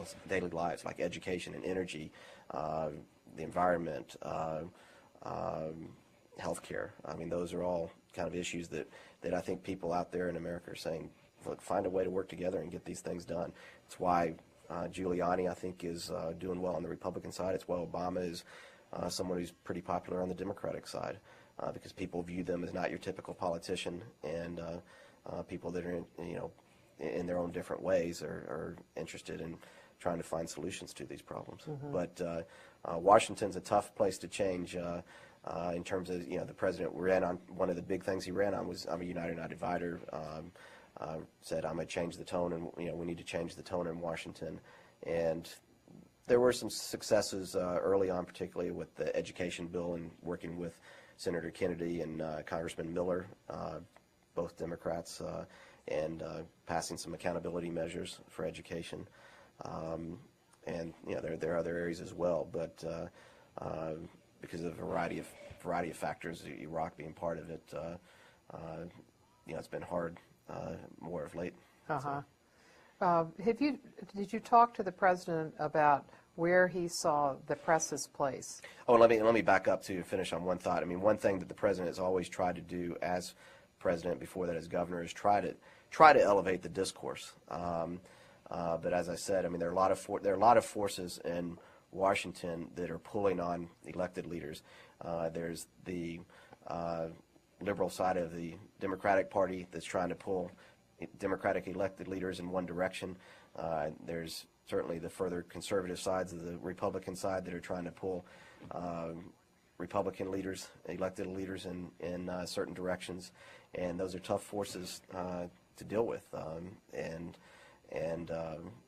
lives, like education and energy, the environment, healthcare. I mean, those are all kind of issues that I think people out there in America are saying, look, find a way to work together and get these things done. It's why Giuliani, I think, is doing well on the Republican side. It's why Obama is someone who's pretty popular on the Democratic side, because people view them as not your typical politician, and people that are in their own different ways are interested in trying to find solutions to these problems. Mm-hmm. But Washington's a tough place to change in terms of the president ran on. One of the big things he ran on was, I'm a uniter, not divider. Said, I'm going to change the tone, and we need to change the tone in Washington. And there were some successes early on, particularly with the education bill and working with Senator Kennedy and Congressman Miller, both Democrats, and passing some accountability measures for education. And there are other areas as well, but because of a variety of factors, Iraq being part of it, it's been hard. More of late. Did you talk to the president about where he saw the press's place? Oh, let me back up to finish on one thought. I mean, one thing that the president has always tried to do as president, before that as governor, is try to elevate the discourse. But as I said, I mean, there are a lot of forces in Washington that are pulling on elected leaders. There's the liberal side of the Democratic Party that's trying to pull Democratic elected leaders in one direction. There's certainly the further conservative sides of the Republican side that are trying to pull Republican leaders, elected leaders, in certain directions, and those are tough forces to deal with.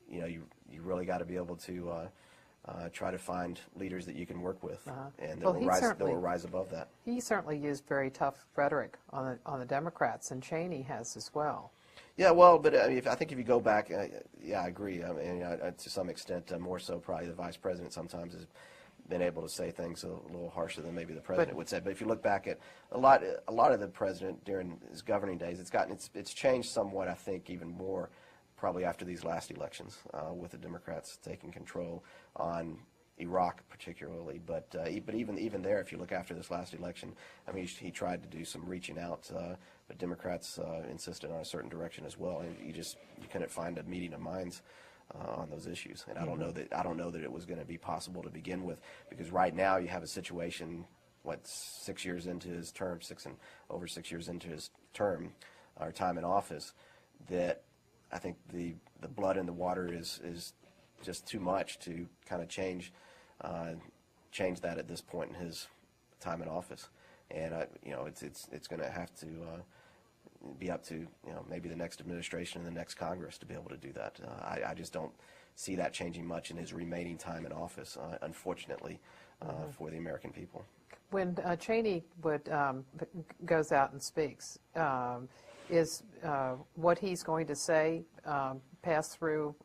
You know, you really got to be able to try to find leaders that you can work with, and that will rise above that. He certainly used very tough rhetoric on the Democrats, and Cheney has as well. Yeah, well, but I think if you go back, yeah, I agree. I mean, to some extent, more so probably the vice president sometimes has been able to say things a little harsher than maybe the president would say. But if you look back at a lot of the president during his governing days, it's changed somewhat. I think even more probably after these last elections, with the Democrats taking control on Iraq particularly. But even there, if you look after this last election, I mean, he tried to do some reaching out, but Democrats insisted on a certain direction as well, and you couldn't find a meeting of minds on those issues. And I don't know that it was going to be possible to begin with, because right now you have a situation, 6 years into his term, over 6 years into his term or time in office, that I think the blood in the water is just too much to kind of change that at this point in his time in office. And you know, it's going to have to be up to, you know, maybe the next administration and the next Congress to be able to do that. I just don't see that changing much in his remaining time in office, unfortunately, for the American people. When Cheney goes out and speaks, is what he's going to say pass through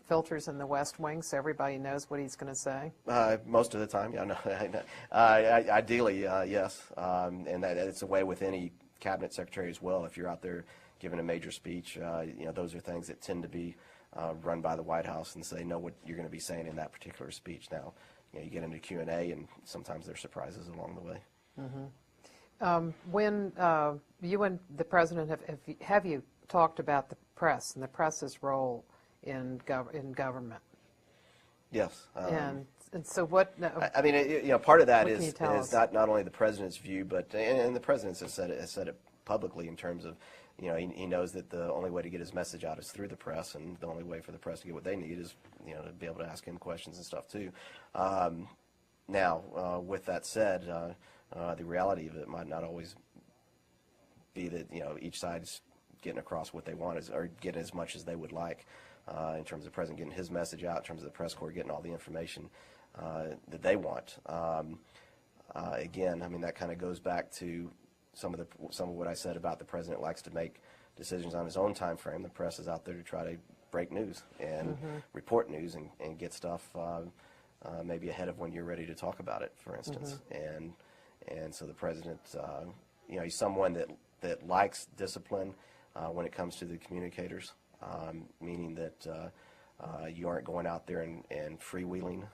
filters in the West Wing, so everybody knows what he's going to say? Most of the time, yeah. No, ideally, yes, and it's the way with any cabinet secretary as well. If you're out there giving a major speech, you know, those are things that tend to be run by the White House, and so they know what you're going to be saying in that particular speech. Now, you know, you get into Q&A, and sometimes there's surprises along the way. Mm-hmm. When you and the president have you talked about the press and the press's role in government? Yes. And so what? I mean, you know, part of that is not only the president's view, but and the president has said it publicly in terms of, you know, he knows that the only way to get his message out is through the press, and the only way for the press to get what they need is, you know, to be able to ask him questions and stuff too. Now, with that said, the reality of it might not always be that, you know, each side's getting across what they want or getting as much as they would like, in terms of the president getting his message out, in terms of the press corps getting all the information that they want. Again, I mean, that kind of goes back to some of what I said about the president likes to make decisions on his own time frame. The press is out there to try to break news and report news and get stuff maybe ahead of when you're ready to talk about it, for instance. And so the president, you know, he's someone that likes discipline when it comes to the communicators, meaning that you aren't going out there and freewheeling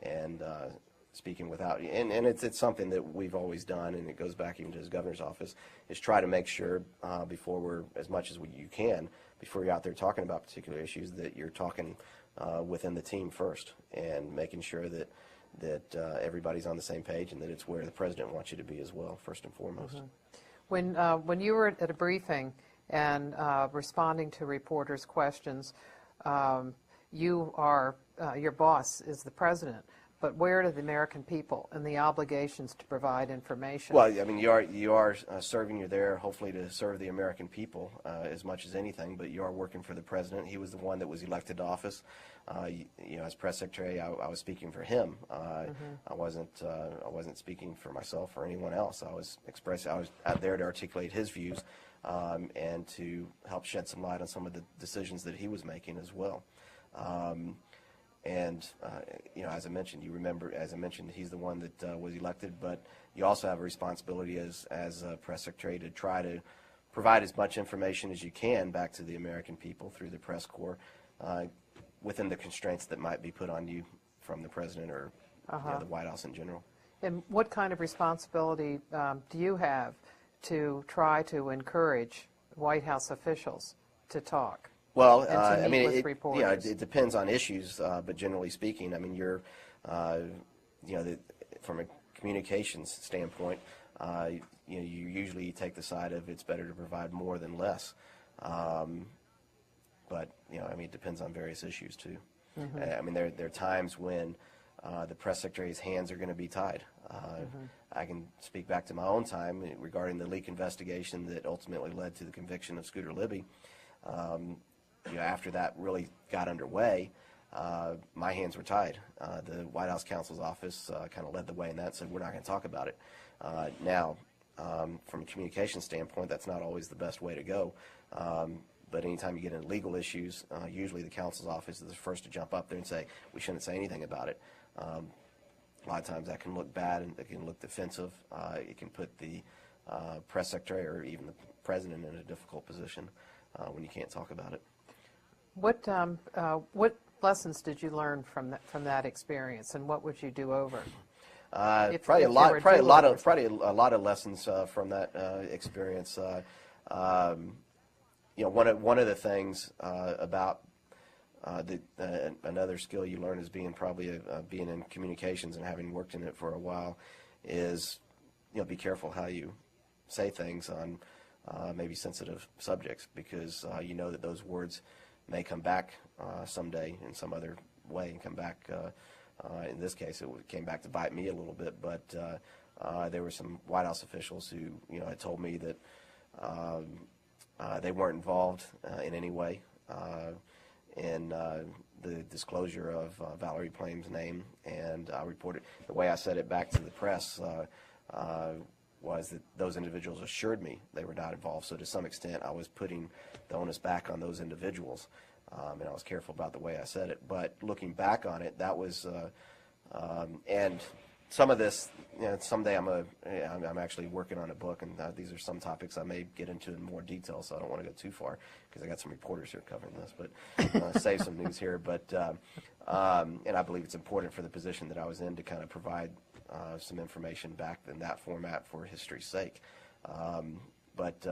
and speaking without, and it's something that we've always done, and it goes back even to his governor's office, is try to make sure before as much as you can, before you're out there talking about particular issues, that you're talking within the team first, and making sure that everybody's on the same page, and that it's where the president wants you to be as well, first and foremost. When you were at a briefing and responding to reporters' questions, your boss is the president. But where are the American people and the obligations to provide information? Well, I mean, you are serving. You're there, hopefully, to serve the American people as much as anything. But you are working for the president. He was the one that was elected to office. You know, as press secretary, I was speaking for him. I wasn't speaking for myself or anyone else. I was out there to articulate his views and to help shed some light on some of the decisions that he was making as well. And you know, as I mentioned, he's the one that was elected, but you also have a responsibility as a press secretary to try to provide as much information as you can back to the American people through the press corps, within the constraints that might be put on you from the president or you know, the White House in general. And what kind of responsibility do you have to try to encourage White House officials to talk? Well, I mean, it depends on issues, but generally speaking, I mean, you're, you know, from a communications standpoint, you usually take the side of it's better to provide more than less. But I mean, it depends on various issues too. I mean, there are times when the press secretary's hands are going to be tied. I can speak back to my own time regarding the leak investigation that ultimately led to the conviction of Scooter Libby. After that really got underway, my hands were tied. The White House counsel's office kind of led the way in that and said, we're not going to talk about it. Now, from a communication standpoint, that's not always the best way to go. But anytime you get into legal issues, usually the counsel's office is the first to jump up there and say, we shouldn't say anything about it. A lot of times that can look bad and it can look defensive. It can put the press secretary or even the president in a difficult position when you can't talk about it. What lessons did you learn from that experience, and what would you do over? Probably a lot of lessons from that experience. One of the things about another skill you learn is being in communications and having worked in it for a while is be careful how you say things on maybe sensitive subjects, because you know that those words may come back someday in some other way and come back. In this case, it came back to bite me a little bit, but there were some White House officials who had told me that they weren't involved in any way in the disclosure of Valerie Plame's name, and I reported. The way I said it back to the press was that those individuals assured me they were not involved. So to some extent, I was putting the onus back on those individuals, and I was careful about the way I said it. But looking back on it, that was, and some of this, someday I'm actually working on a book, and these are some topics I may get into in more detail, so I don't want to go too far because I got some reporters here covering this, but save some news here. But and I believe it's important for the position that I was in to kind of provide some information back in that format for history's sake. But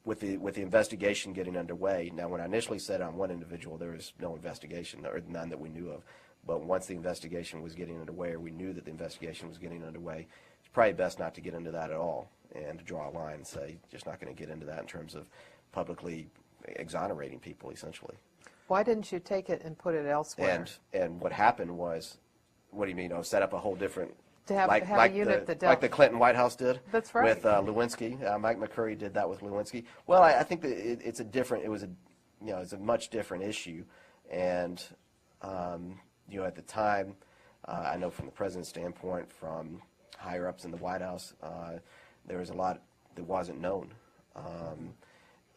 with the investigation getting underway, now when I initially said on one individual, there was no investigation, or none that we knew of. But once the investigation was getting underway, or we knew that the investigation was getting underway, it's probably best not to get into that at all and to draw a line and say, just not going to get into that in terms of publicly exonerating people, essentially. Why didn't you take it and put it elsewhere? And what happened was, what do you mean, set up a whole different, to have a unit that dealt, like the Clinton White House did? That's right. With Lewinsky. Mike McCurry did that with Lewinsky. Well, I think that it's a much different issue, and at the time, I know from the president's standpoint, from higher ups in the White House, there was a lot that wasn't known,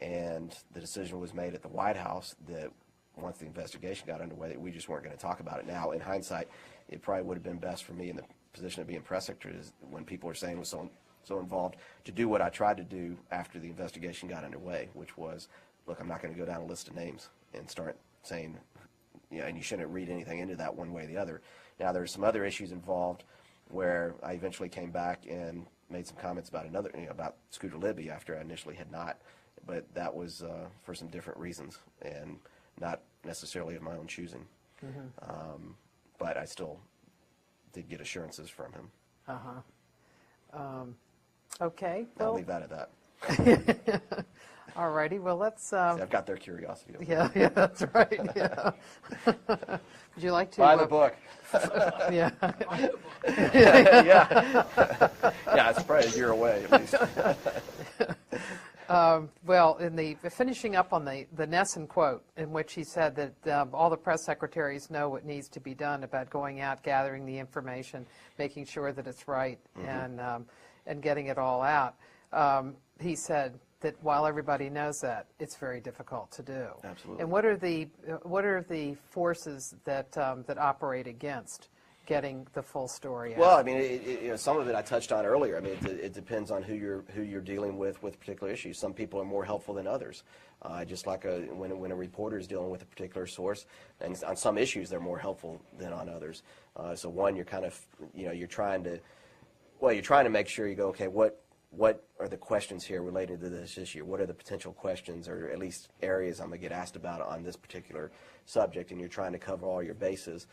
and the decision was made at the White House that once the investigation got underway, that we just weren't going to talk about it. Now, in hindsight, it probably would have been best for me in the position of being press secretary, is when people were saying was so involved, to do what I tried to do after the investigation got underway, which was, look, I'm not going to go down a list of names and start saying, and you shouldn't read anything into that one way or the other. Now, there's some other issues involved where I eventually came back and made some comments about about Scooter Libby after I initially had not, but that was for some different reasons and not necessarily of my own choosing. But I still did get assurances from him. Okay. I'll leave that at that. All righty. Well, let's. See, I've got their curiosity. Yeah, that's right. Yeah. Would you like to buy the book? Yeah. Yeah. Yeah, it's probably a year away at least. Well, in the finishing up on the Nesson quote, in which he said that all the press secretaries know what needs to be done about going out, gathering the information, making sure that it's right, and getting it all out. He said that while everybody knows that, it's very difficult to do. Absolutely. And what are the forces that that operate against getting the full story out? Well, I mean, some of it I touched on earlier. I mean, it depends on who you're dealing with particular issues. Some people are more helpful than others. Just like when a reporter is dealing with a particular source, and on some issues they're more helpful than on others. So one, you're kind of, you're trying to make sure you go, okay, what what are the questions here related to this issue? What are the potential questions, or at least areas I'm going to get asked about on this particular subject? And you're trying to cover all your bases.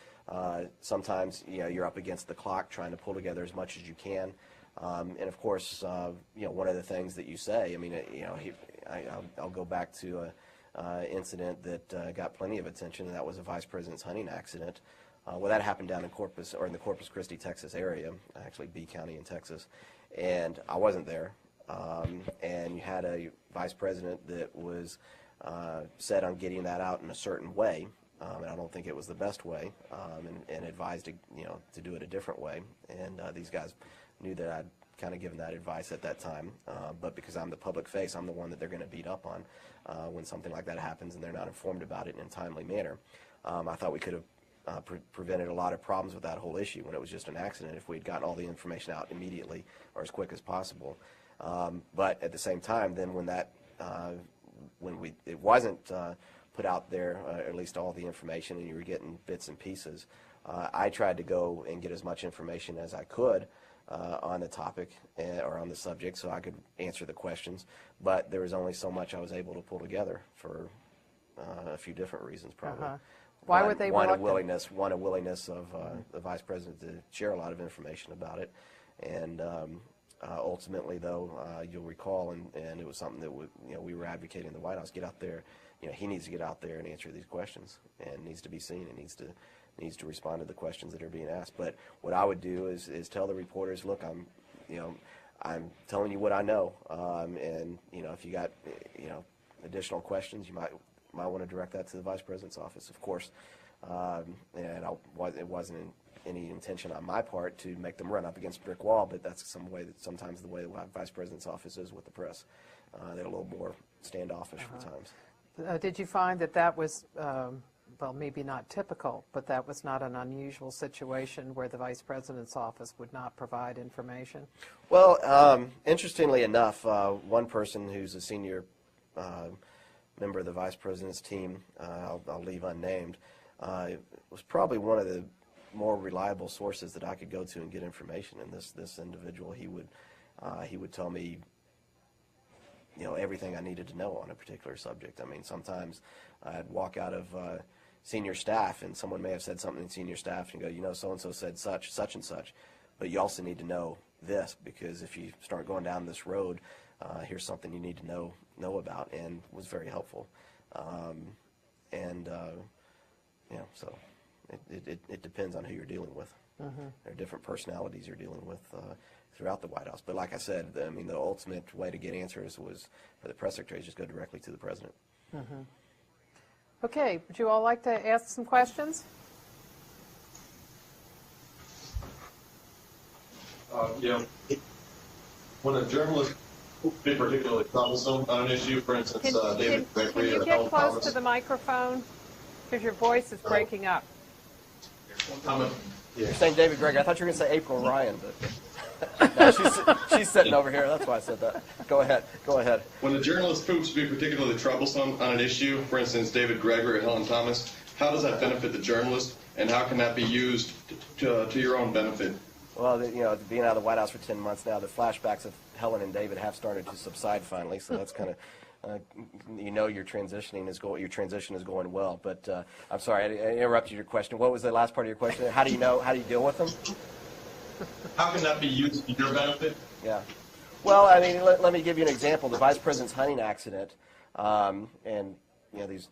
Sometimes, you're up against the clock trying to pull together as much as you can. And of course, one of the things that you say, I'll go back to an incident that got plenty of attention, and that was a vice president's hunting accident. Well, that happened down in Corpus, or in the Corpus Christi, Texas area, actually B County in Texas, and I wasn't there. And you had a vice president that was set on getting that out in a certain way, and I don't think it was the best way, and advised to do it a different way. And these guys knew that I'd kind of given that advice at that time, but because I'm the public face, I'm the one that they're going to beat up on when something like that happens and they're not informed about it in a timely manner. I thought we could have prevented a lot of problems with that whole issue when it was just an accident if we'd gotten all the information out immediately or as quick as possible. But at the same time, then when it wasn't put out there, at least all the information, and you were getting bits and pieces, I tried to go and get as much information as I could on the topic or on the subject so I could answer the questions. But there was only so much I was able to pull together for a few different reasons, probably. Why would they want reluctant? a willingness of the vice president to share a lot of information about it, and ultimately, though, you'll recall, and it was something that we were advocating in the White House. Get out there, he needs to get out there and answer these questions, and needs to be seen, and needs to respond to the questions that are being asked. But what I would do is tell the reporters, look, I'm telling you what I know, and if you got additional questions, you might want to direct that to the vice president's office, of course. And it wasn't any intention on my part to make them run up against a brick wall, but that's sometimes the way the vice president's office is with the press. They're a little more standoffish at times. Did you find that was, well, maybe not typical, but that was not an unusual situation where the vice president's office would not provide information? Well, interestingly enough, one person who's a senior member of the vice president's team, I'll leave unnamed, was probably one of the more reliable sources that I could go to and get information. And this individual, he would tell me, everything I needed to know on a particular subject. I mean, sometimes I'd walk out of senior staff, and someone may have said something in senior staff, and go, so and so said such and such, but you also need to know this, because if you start going down this road, here's something you need to know about, and was very helpful. So it depends on who you're dealing with. Mm-hmm. There are different personalities you're dealing with throughout the White House. But like I said, the ultimate way to get answers was for the press secretary to just go directly to the president. Mm-hmm. Okay, would you all like to ask some questions? When a journalist be particularly troublesome on an issue, for instance, David Gregory can you or get Helen close Thomas. to the microphone? Because your voice is breaking up. You're saying David Gregory. I thought you were going to say April Ryan, but no, she's sitting over here. That's why I said that. Go ahead. When a journalist proves to be particularly troublesome on an issue, for instance, David Gregory or Helen Thomas, how does that benefit the journalist, and how can that be used to your own benefit? Well, being out of the White House for 10 months now, the flashbacks of Helen and David have started to subside finally. So that's kind of, your transition is going well. But I'm sorry, I interrupted your question. What was the last part of your question? How do you deal with them? How can that be used to your benefit? Yeah. Well, let me give you an example. The vice president's hunting accident, and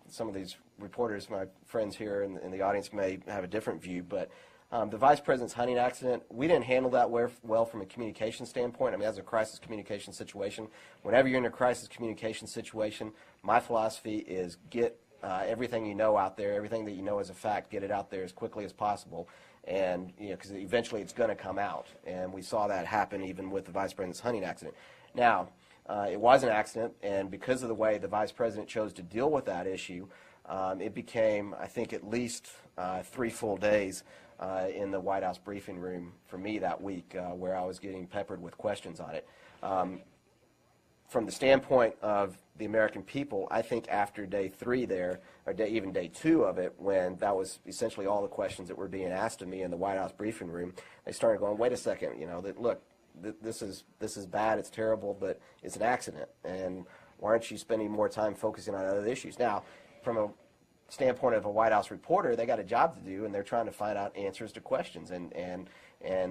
some of these reporters, my friends here in the audience, may have a different view, but the vice president's hunting accident, we didn't handle that well from a communication standpoint. That's a crisis communication situation. Whenever you're in a crisis communication situation, my philosophy is get everything you know out there, everything that you know as a fact, get it out there as quickly as possible. And, because eventually it's going to come out. And we saw that happen even with the vice president's hunting accident. Now, it was an accident, and because of the way the vice president chose to deal with that issue, it became, I think, at least 3 full days in the White House briefing room for me that week, where I was getting peppered with questions on it. From the standpoint of the American people, I think after day 3 there, or even day 2 of it, when that was essentially all the questions that were being asked of me in the White House briefing room, they started going, wait a second, look, this is bad, it's terrible, but it's an accident, and why aren't you spending more time focusing on other issues? Now, from a standpoint of a White House reporter, they got a job to do, and they're trying to find out answers to questions, and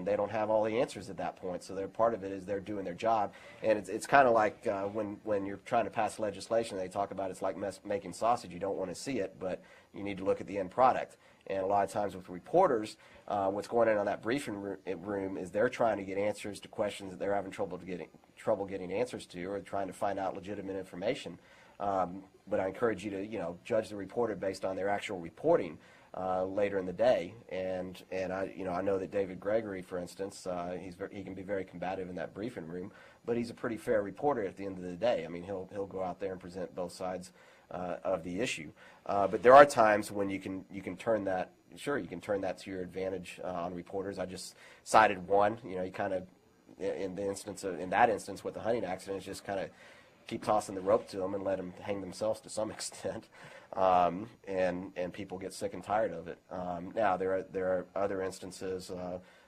they don't have all the answers at that point. So part of it is they're doing their job, and it's kind of like when you're trying to pass legislation, they talk about it's like making sausage. You don't want to see it, but you need to look at the end product. And a lot of times with reporters, what's going on in that briefing room is they're trying to get answers to questions that they're having trouble getting answers to, or trying to find out legitimate information. But I encourage you to judge the reporter based on their actual reporting later in the day. And I know that David Gregory, for instance, he can be very combative in that briefing room, but he's a pretty fair reporter at the end of the day. I mean, he'll go out there and present both sides of the issue. But there are times when you can turn that. Sure, you can turn that to your advantage on reporters. I just cited one. You kind of in that instance with the hunting accident, it's just kind of keep tossing the rope to them and let them hang themselves to some extent, and people get sick and tired of it. Now there are other instances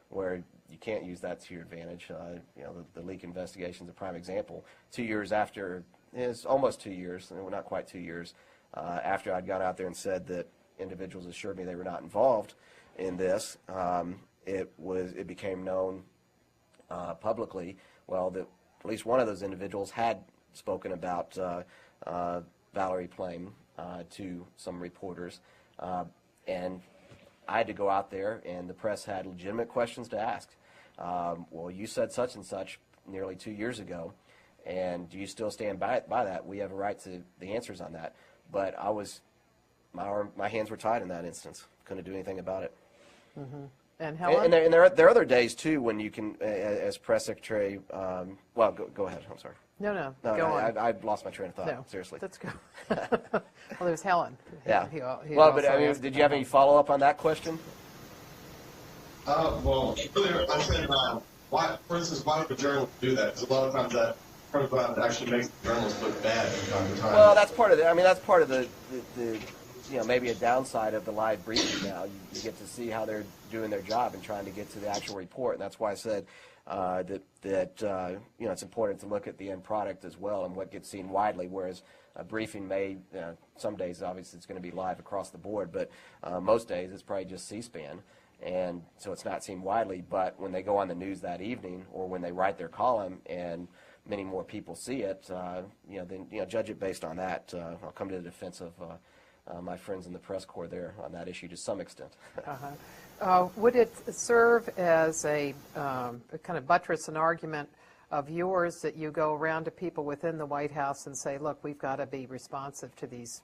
where you can't use that to your advantage. The leak investigation is a prime example. 2 years after, it's almost 2 years, well, not quite 2 years, after I'd gone out there and said that individuals assured me they were not involved in this, it became known publicly, well, that at least one of those individuals had spoken about Valerie Plame to some reporters, and I had to go out there, and the press had legitimate questions to ask. Well, you said such and such nearly 2 years ago, and do you still stand by that? We have a right to the answers on that. But my hands were tied in that instance. Couldn't do anything about it. Mm-hmm. And Helen? And there are other days too when you can, as press secretary. Well, go ahead. I'm sorry. No, go on. I lost my train of thought. No, Seriously. let's go. Well, there's Helen. Yeah. Well, but I mean, did you have any follow up on that question? Well, earlier I said, why, for instance, why would a journalist do that? Because a lot of times that actually makes the journalists look bad from time to time. Well, that's part of it. I mean, that's part of the maybe a downside of the live briefing now. You get to see how they're doing their job and trying to get to the actual report. And that's why I said that it's important to look at the end product as well and what gets seen widely, whereas a briefing may, some days obviously it's going to be live across the board, but most days it's probably just C-SPAN. And so it's not seen widely, but when they go on the news that evening or when they write their column and many more people see it, then judge it based on that. I'll come to the defense of my friends in the press corps there on that issue to some extent. Would it serve as a kind of buttress an argument of yours that you go around to people within the White House and say, look, we've got to be responsive to these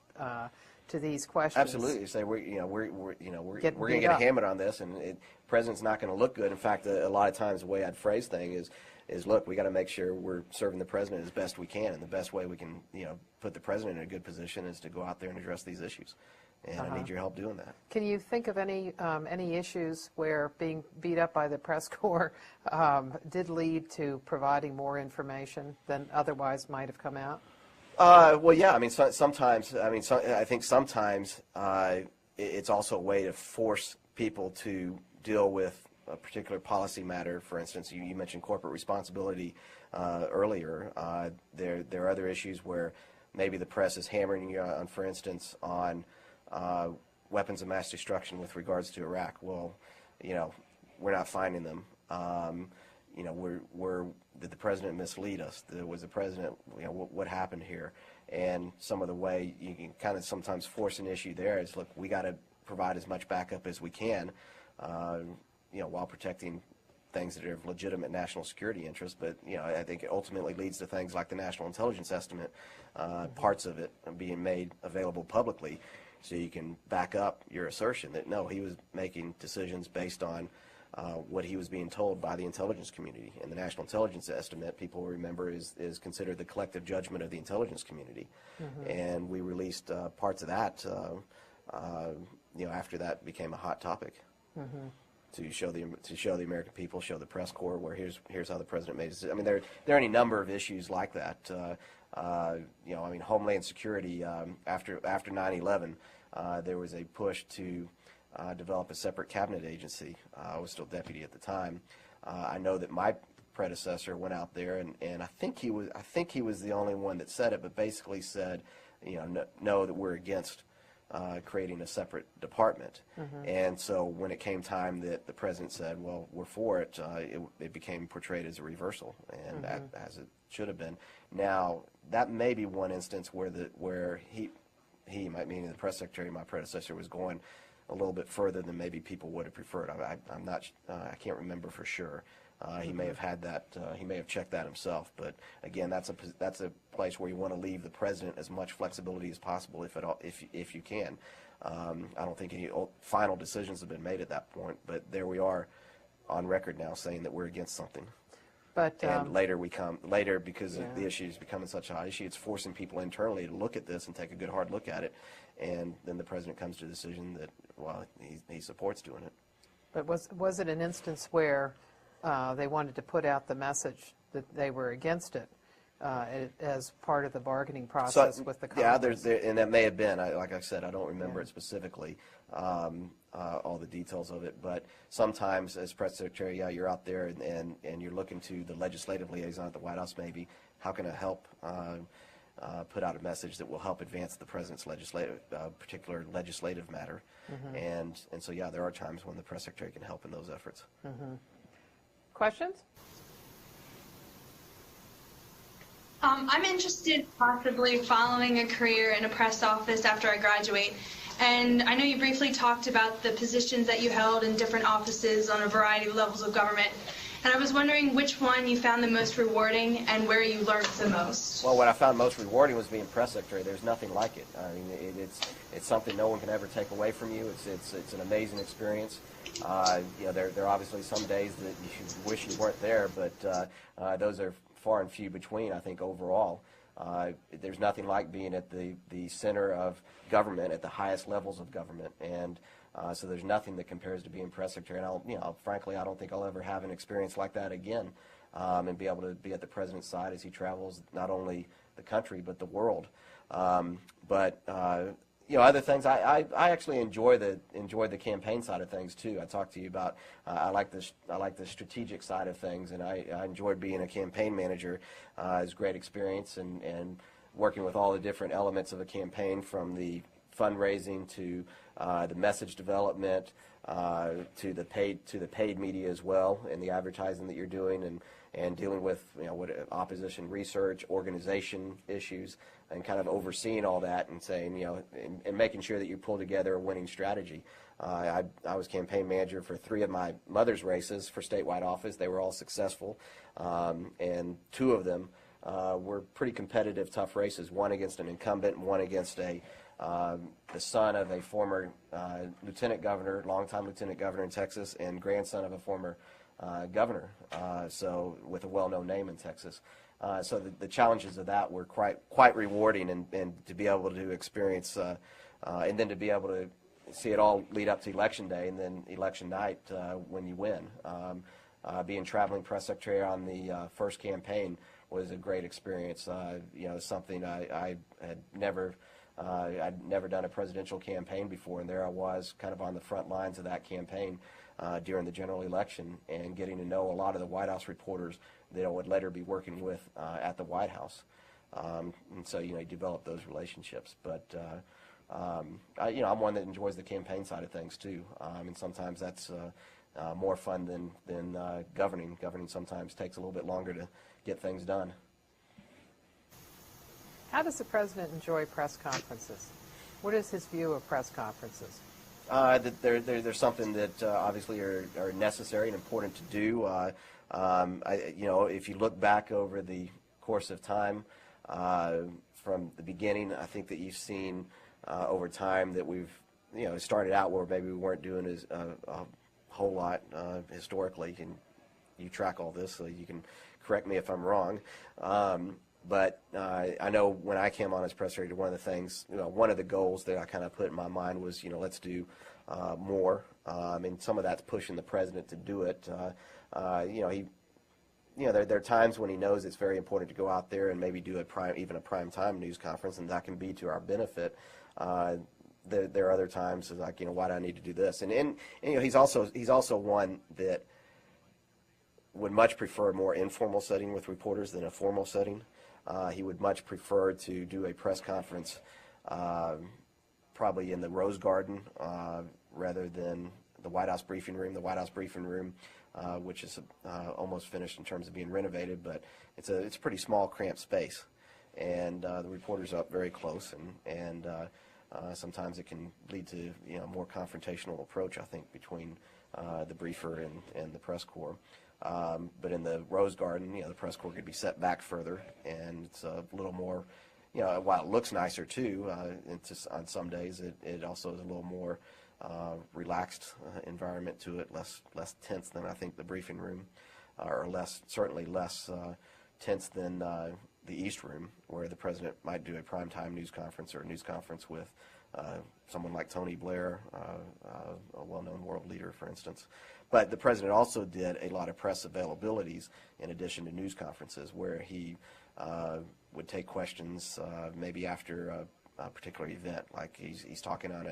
questions? Absolutely. You say we're going to get hammered on this, and the president's not going to look good. In fact, a lot of times the way I'd phrase things is look, we got to make sure we're serving the president as best we can, and the best way we can put the president in a good position is to go out there and address these issues. And I need your help doing that. Can you think of any issues where being beat up by the press corps did lead to providing more information than otherwise might have come out? Well, yeah. I mean, sometimes. I think sometimes it's also a way to force people to deal with a particular policy matter. For instance, you mentioned corporate responsibility earlier. There are other issues where maybe the press is hammering you on, for instance, on weapons of mass destruction with regards to Iraq. Well, we're not finding them. Did the president mislead us? Was the president, what happened here? And some of the way you can kind of sometimes force an issue there is, look, we got to provide as much backup as we can, while protecting things that are of legitimate national security interest. But, I think it ultimately leads to things like the National Intelligence Estimate, parts of it being made available publicly, so you can back up your assertion that, no, he was making decisions based on what he was being told by the intelligence community. And the National Intelligence Estimate, people remember, is considered the collective judgment of the intelligence community. Mm-hmm. And we released parts of that, after that became a hot topic. Mm-hmm. To show the American people, show the press corps where here's how the president made it. I mean, there are any number of issues like that. Homeland Security after 9/11, there was a push to develop a separate cabinet agency. I was still deputy at the time. I know that my predecessor went out there, and I think he was the only one that said it, but basically said, no, that we're against creating a separate department. And so when it came time that the president said, well, we're for it, it became portrayed as a reversal, and as it should have been. Now, that may be one instance where he might mean the press secretary, my predecessor, was going a little bit further than maybe people would have preferred. I'm not, I can't remember for sure. He may have had that. He may have checked that himself. But again, that's a place where you want to leave the president as much flexibility as possible, if you can. I don't think any final decisions have been made at that point. But there we are, on record now, saying that we're against something. But and later because the issue is becoming such a hot issue, it's forcing people internally to look at this and take a good hard look at it. And then the president comes to a decision that, well, he supports doing it. But was it an instance where they wanted to put out the message that they were against it as part of the bargaining process with the Congress? Yeah, and that may have been. Like I said, I don't remember it specifically, all the details of it. But sometimes, as press secretary, you're out there and you're looking to the legislative liaison at the White House. Maybe how can I help put out a message that will help advance the president's particular legislative matter? And so there are times when the press secretary can help in those efforts. Questions? I'm interested possibly following a career in a press office after I graduate. And I know you briefly talked about the positions that you held in different offices on a variety of levels of government. And I was wondering which one you found the most rewarding and where you learned the most. Well, what I found most rewarding was being press secretary. There's nothing like it. I mean, it's something no one can ever take away from you. It's an amazing experience. There are obviously some days that you wish you weren't there, but those are far and few between, I think, overall. There's nothing like being at the center of government, at the highest levels of government, and so there's nothing that compares to being press secretary. And frankly, I don't think I'll ever have an experience like that again, and be able to be at the president's side as he travels not only the country but the world. Other things, I actually enjoy the campaign side of things too. I talked to you about I like the strategic side of things, and I enjoyed being a campaign manager. It's a great experience, and working with all the different elements of a campaign, from the fundraising to the message development to the paid media as well, and the advertising that you're doing, and dealing with opposition research, organization issues, and kind of overseeing all that and saying, and making sure that you pull together a winning strategy. I was campaign manager for 3 of my mother's races for statewide office. They were all successful, and 2 of them were pretty competitive, tough races, one against an incumbent and one against the son of a former lieutenant governor, longtime lieutenant governor in Texas, and grandson of a former governor, so with a well-known name in Texas. So the challenges of that were quite rewarding, and to be able to experience, and then to be able to see it all lead up to election day, and then election night when you win. Being traveling press secretary on the first campaign was a great experience. Something I had never. I'd never done a presidential campaign before, and there I was, kind of on the front lines of that campaign during the general election, and getting to know a lot of the White House reporters that I would later be working with at the White House. And so, you develop those relationships. But, I'm one that enjoys the campaign side of things, too. And sometimes that's more fun than governing. Governing sometimes takes a little bit longer to get things done. How does the president enjoy press conferences? What is his view of press conferences? There's something that obviously are necessary and important to do. If you look back over the course of time from the beginning, I think that you've seen over time that we've started out where maybe we weren't doing as a whole lot historically, and you track all this, so you can correct me if I'm wrong. But I know when I came on as press secretary, one of the things, one of the goals that I kind of put in my mind was, let's do more. And some of that's pushing the president to do it. There are times when he knows it's very important to go out there and maybe do even a prime time news conference, and that can be to our benefit. There are other times like, why do I need to do this? And he's also one that would much prefer a more informal setting with reporters than a formal setting. He would much prefer to do a press conference probably in the Rose Garden rather than the White House briefing room. The White House briefing room, which is almost finished in terms of being renovated, but it's a pretty small, cramped space, and the reporters are up very close, and sometimes it can lead to more confrontational approach, I think, between the briefer and the press corps. But in the Rose Garden, the press corps could be set back further, and it's a little more, while it looks nicer too, on some days, it also is a little more relaxed environment to it, less tense than I think the briefing room, or certainly less tense than the East Room, where the president might do a primetime news conference or a news conference with someone like Tony Blair, a well-known world leader, for instance. But the president also did a lot of press availabilities in addition to news conferences, where he would take questions maybe after a particular event, like he's talking on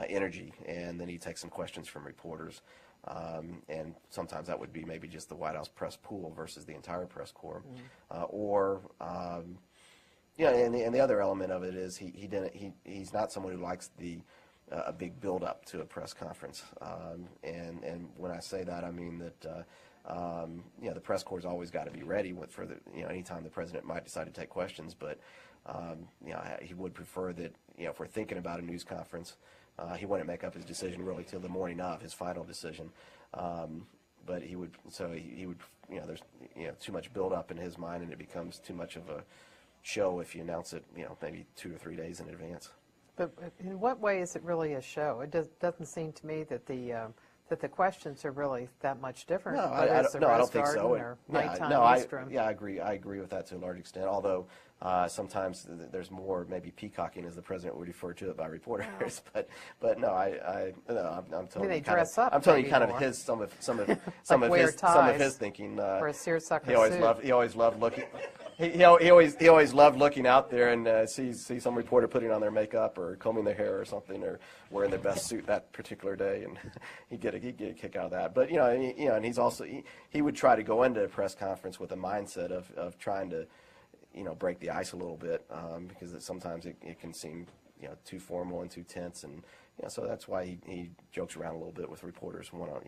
energy, and then he takes some questions from reporters. And sometimes that would be maybe just the White House press pool versus the entire press corps, and the other element of it is he's not someone who likes a big build up to a press conference, and when I say that, I mean that the press corps has always got to be ready for anytime the president might decide to take questions, but he would prefer that if we're thinking about a news conference, he wouldn't make up his decision really till the morning of his final decision, but he would there's too much build up in his mind, and it becomes too much of a show if you announce it maybe 2 or 3 days in advance. But in what way is it really a show? It doesn't seem to me that the questions are really that much different. No, I don't think so. I agree with that to a large extent. Although sometimes there's more maybe peacocking, as the president would refer to it, by reporters. But no, I'm telling you, I'm telling you kind of his some of his thinking. Or a seersucker suit. He always loved looking. He always loved looking out there and see some reporter putting on their makeup or combing their hair or something, or wearing their best suit that particular day, and he'd get a kick out of that. But and he's also he would try to go into a press conference with a mindset of trying to break the ice a little bit, because sometimes it can seem too formal and too tense, and so that's why he jokes around a little bit with reporters one on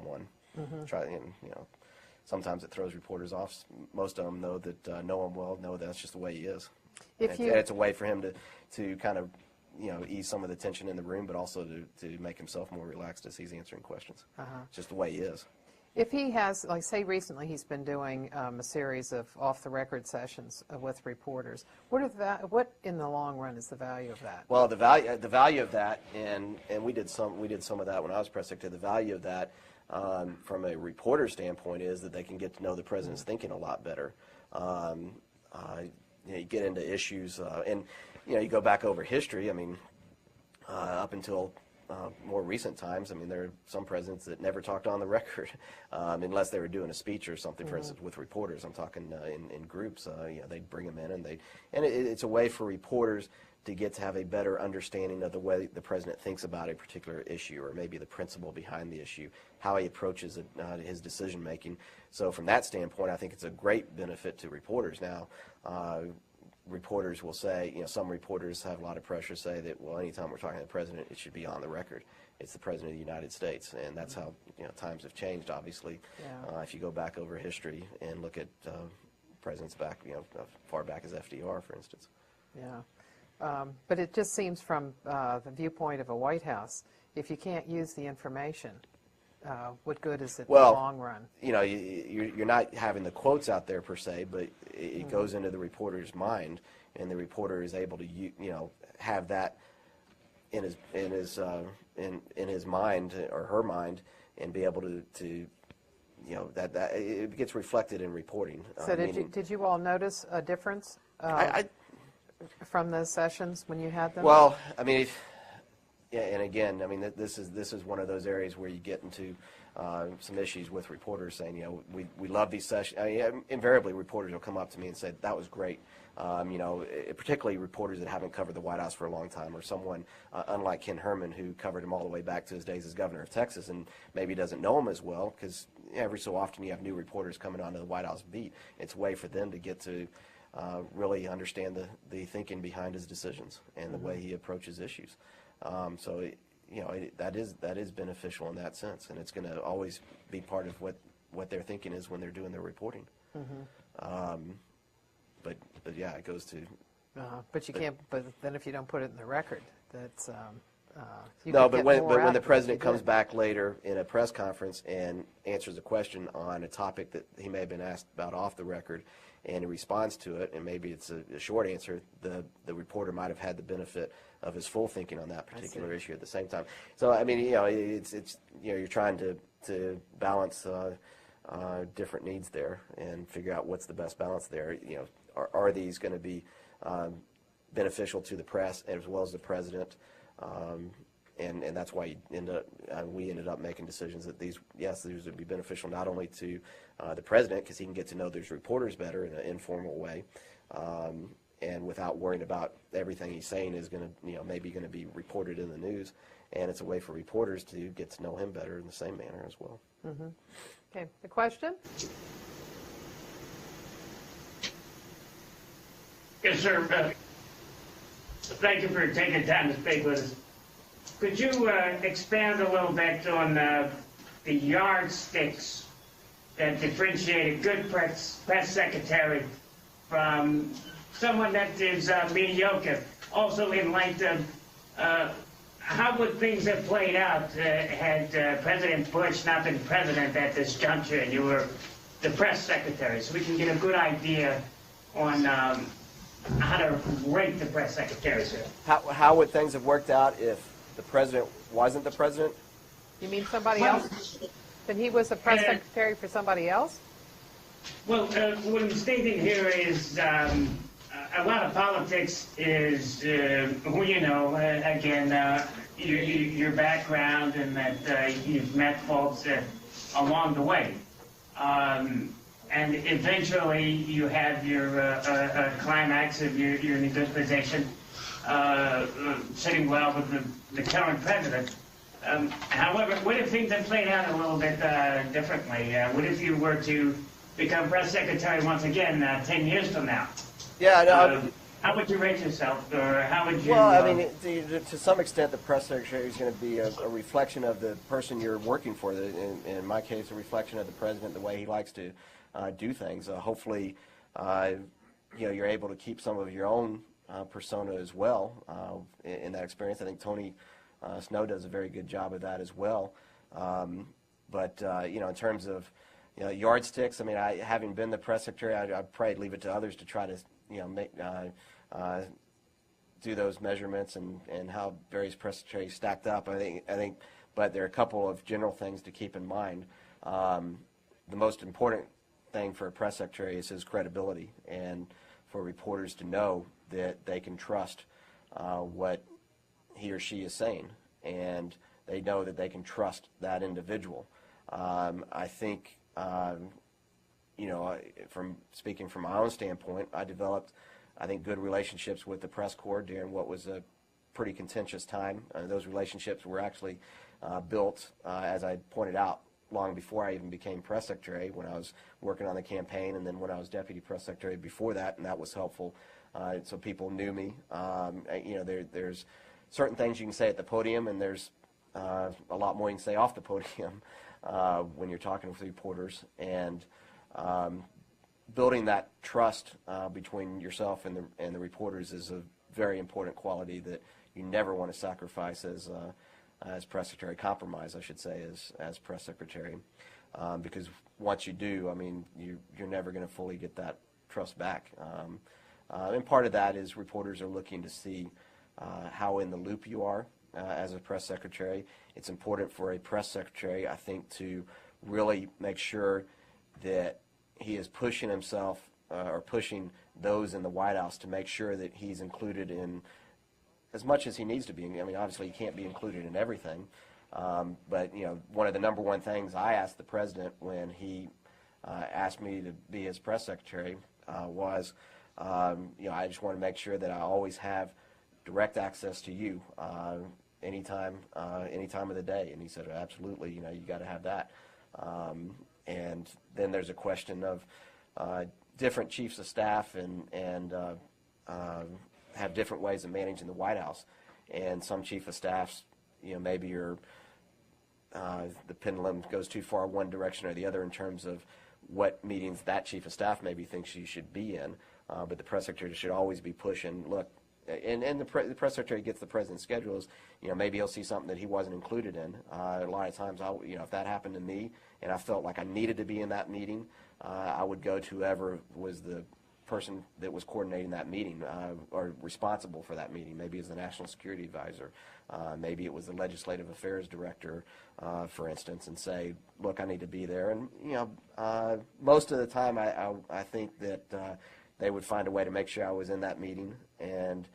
one. Sometimes it throws reporters off. Most of them know him well, know that's just the way he is. And it's a way for him to kind of ease some of the tension in the room, but also to make himself more relaxed as he's answering questions. It's just the way he is. If he has, like, say recently he's been doing a series of off-the-record sessions with reporters, what in the long run is the value of that? Well, the value of that, and we did some of that when I was press secretary. The value of that, from a reporter standpoint, is that they can get to know the president's thinking a lot better. You get into issues, and you go back over history. I mean, up until more recent times, I mean, there are some presidents that never talked on the record unless they were doing a speech or something. For instance, with reporters, I'm talking in groups. They'd bring them in, and it's a way for reporters to get to have a better understanding of the way the president thinks about a particular issue, or maybe the principle behind the issue, how he approaches his decision making. So from that standpoint, I think it's a great benefit to reporters. Now, reporters will say, some reporters have a lot of pressure, say that, well, anytime we're talking to the president, it should be on the record. It's the president of the United States, and that's how times have changed, obviously. Yeah. If you go back over history and look at presidents back, far back as FDR, for instance. Yeah. But it just seems from the viewpoint of a White House, if you can't use the information, what good is it in the long run? You're not having the quotes out there per se, but it goes into the reporter's mind, and the reporter is able to have that in his mind or her mind, and be able to that it gets reflected in reporting. So did you all notice a difference from those sessions when you had them? Well, I mean, and again, I mean, this is one of those areas where you get into some issues with reporters saying, we love these sessions. Invariably, reporters will come up to me and say, that was great. Particularly reporters that haven't covered the White House for a long time, or someone unlike Ken Herman, who covered him all the way back to his days as governor of Texas, and maybe doesn't know him as well because every so often you have new reporters coming onto the White House beat. It's a way for them to get to really understand the thinking behind his decisions and the way he approaches issues. That is beneficial in that sense, and it's going to always be part of what their thinking is when they're doing their reporting. But yeah, it goes to. But you can't. But then if you don't put it in the record, that's. No, but when the president comes back later in a press conference and answers a question on a topic that he may have been asked about off the record, and he responds to it, and maybe it's a short answer, the reporter might have had the benefit of his full thinking on that particular issue at the same time. So I mean, it's you're trying to balance different needs there and figure out what's the best balance there. Are these going to be beneficial to the press as well as the president? And that's why we ended up making decisions that these would be beneficial not only to the president, because he can get to know those reporters better in an informal way, and without worrying about everything he's saying is going to, maybe going to be reported in the news, and it's a way for reporters to get to know him better in the same manner as well. Okay, the question? Yes, sir. Thank you for taking time to speak with us. Could you expand a little bit on the yardsticks that differentiate a good press secretary from someone that is mediocre? Also, in light of how would things have played out had President Bush not been president at this juncture and you were the press secretary, so we can get a good idea on how to rate the press secretaries here. How would things have worked out if the president wasn't the president? You mean somebody else? Then he was the press secretary for somebody else? Well, what I'm stating here is a lot of politics is who you know, again, your background and that you've met folks along the way. And eventually you have your climax of you're in a good position, sitting well with the current president. However, what if things had played out a little bit differently? What if you were to become press secretary once again 10 years from now? Yeah, no, how would you rate yourself, or how would you? Well, I mean, to some extent, the press secretary is going to be a reflection of the person you're working for. In my case, a reflection of the president, the way he likes to do things. Hopefully, you're able to keep some of your own persona as well in that experience. I think Tony Snow does a very good job of that as well. But in terms of yardsticks, I mean, having been the press secretary, I'd probably leave it to others to try to make do those measurements and how various press secretaries stacked up. I think, but there are a couple of general things to keep in mind. The most important thing for a press secretary is his credibility, and for reporters to know that they can trust what he or she is saying, and they know that they can trust that individual. I think, from speaking from my own standpoint, I developed, I think, good relationships with the press corps during what was a pretty contentious time. Those relationships were actually built, as I pointed out, long before I even became press secretary, when I was working on the campaign, and then when I was deputy press secretary before that, and that was helpful. So people knew me. There's certain things you can say at the podium, and there's a lot more you can say off the podium when you're talking with reporters. And building that trust between yourself and the reporters is a very important quality that you never want to sacrifice as press secretary, compromise, I should say, as press secretary, because once you do, I mean, you're never going to fully get that trust back. And part of that is reporters are looking to see how in the loop you are as a press secretary. It's important for a press secretary, I think, to really make sure that he is pushing himself or pushing those in the White House to make sure that he's included in as much as he needs to be. I mean, obviously, he can't be included in everything. But, one of the number one things I asked the president when he asked me to be his press secretary was, I just want to make sure that I always have direct access to you any time of the day. And he said, absolutely, you got to have that. and then there's a question of different chiefs of staff and have different ways of managing the White House. And some chief of staffs, maybe the pendulum goes too far one direction or the other in terms of what meetings that chief of staff maybe thinks you should be in. But the press secretary should always be pushing, look, and the press secretary gets the president's schedules, maybe he'll see something that he wasn't included in. A lot of times, if that happened to me and I felt like I needed to be in that meeting, I would go to whoever was the person that was coordinating that meeting or responsible for that meeting. Maybe it's the National Security Advisor. Maybe it was the Legislative Affairs Director, for instance, and say, look, I need to be there. And, most of the time I think that they would find a way to make sure I was in that meeting. And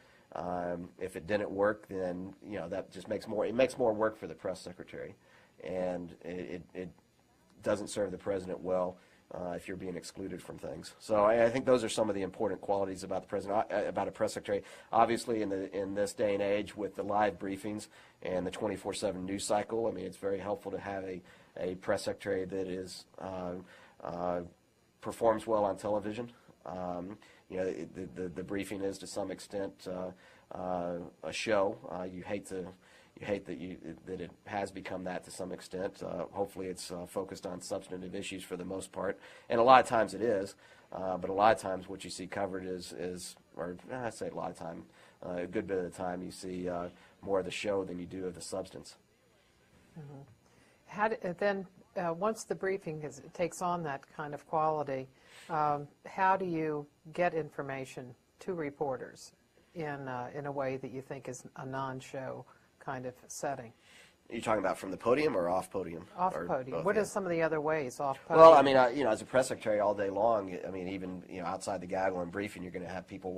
if it didn't work, then, that just makes more work for the press secretary. And it doesn't serve the president well if you're being excluded from things. So I think those are some of the important qualities about the president, about a press secretary. Obviously, in this day and age with the live briefings and the 24/7 news cycle, I mean, it's very helpful to have a press secretary that is performs well on television. The briefing is to some extent a show. You hate that it has become that to some extent. Hopefully it's focused on substantive issues for the most part, and a lot of times it is, but a lot of times what you see covered or I say a lot of time, a good bit of the time you see more of the show than you do of the substance. Mm-hmm. Once the briefing takes on that kind of quality, how do you get information to reporters in a way that you think is a non-show kind of setting? You're talking about from the podium or off podium? Off podium. What are some of the other ways off podium? Well, I mean, as a press secretary all day long, I mean, even outside the gaggle and briefing, you're going to have people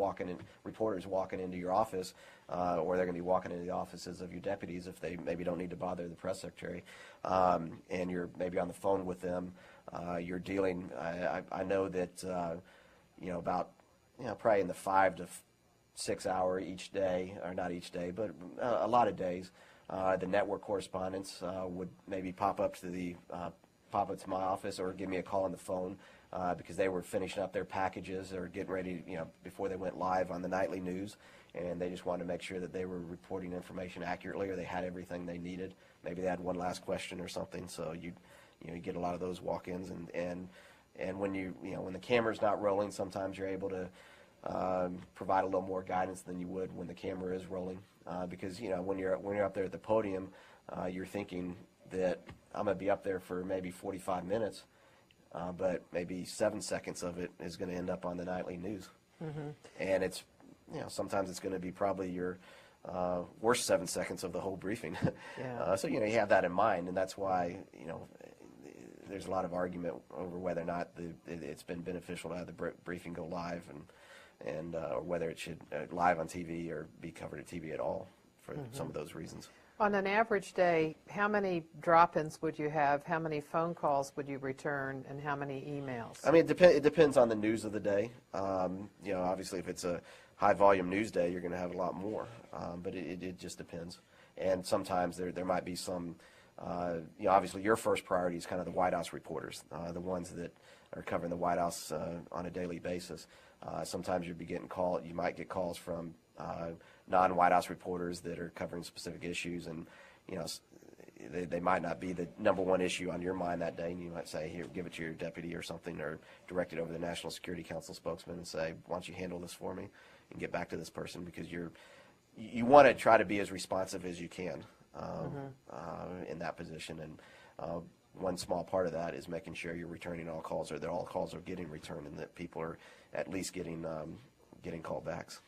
reporters walking into your office, or they're going to be walking into the offices of your deputies if they maybe don't need to bother the press secretary, and you're maybe on the phone with them. You're dealing. I know that about probably in the 5 to 6 hour each day, or not each day, but a lot of days. The network correspondents would maybe pop up to my office or give me a call on the phone because they were finishing up their packages or getting ready, before they went live on the nightly news, and they just wanted to make sure that they were reporting information accurately or they had everything they needed. Maybe they had one last question or something, so you get a lot of those walk-ins, and when when the camera's not rolling, sometimes you're able to provide a little more guidance than you would when the camera is rolling, because when you're up there at the podium, you're thinking that I'm going to be up there for maybe 45 minutes, but maybe 7 seconds of it is going to end up on the nightly news, and it's sometimes it's going to be probably your worst 7 seconds of the whole briefing. Yeah. So you have that in mind, and that's why there's a lot of argument over whether or not it's been beneficial to have the briefing go live and or whether it should live on TV or be covered at TV at all for some of those reasons. On an average day, how many drop-ins would you have? How many phone calls would you return, and how many emails? I mean, it depends on the news of the day. Obviously, if it's a high-volume news day, you're going to have a lot more, but it just depends. And sometimes there might be some. Obviously, your first priority is kind of the White House reporters, the ones that are covering the White House on a daily basis. Sometimes you might get calls from non-White House reporters that are covering specific issues, and they might not be the number one issue on your mind that day, and you might say, here, give it to your deputy or something, or direct it over to the National Security Council spokesman and say, why don't you handle this for me and get back to this person, because you want to try to be as responsive as you can in that position, and one small part of that is making sure you're returning all calls, or that all calls are getting returned, and that people are at least getting callbacks.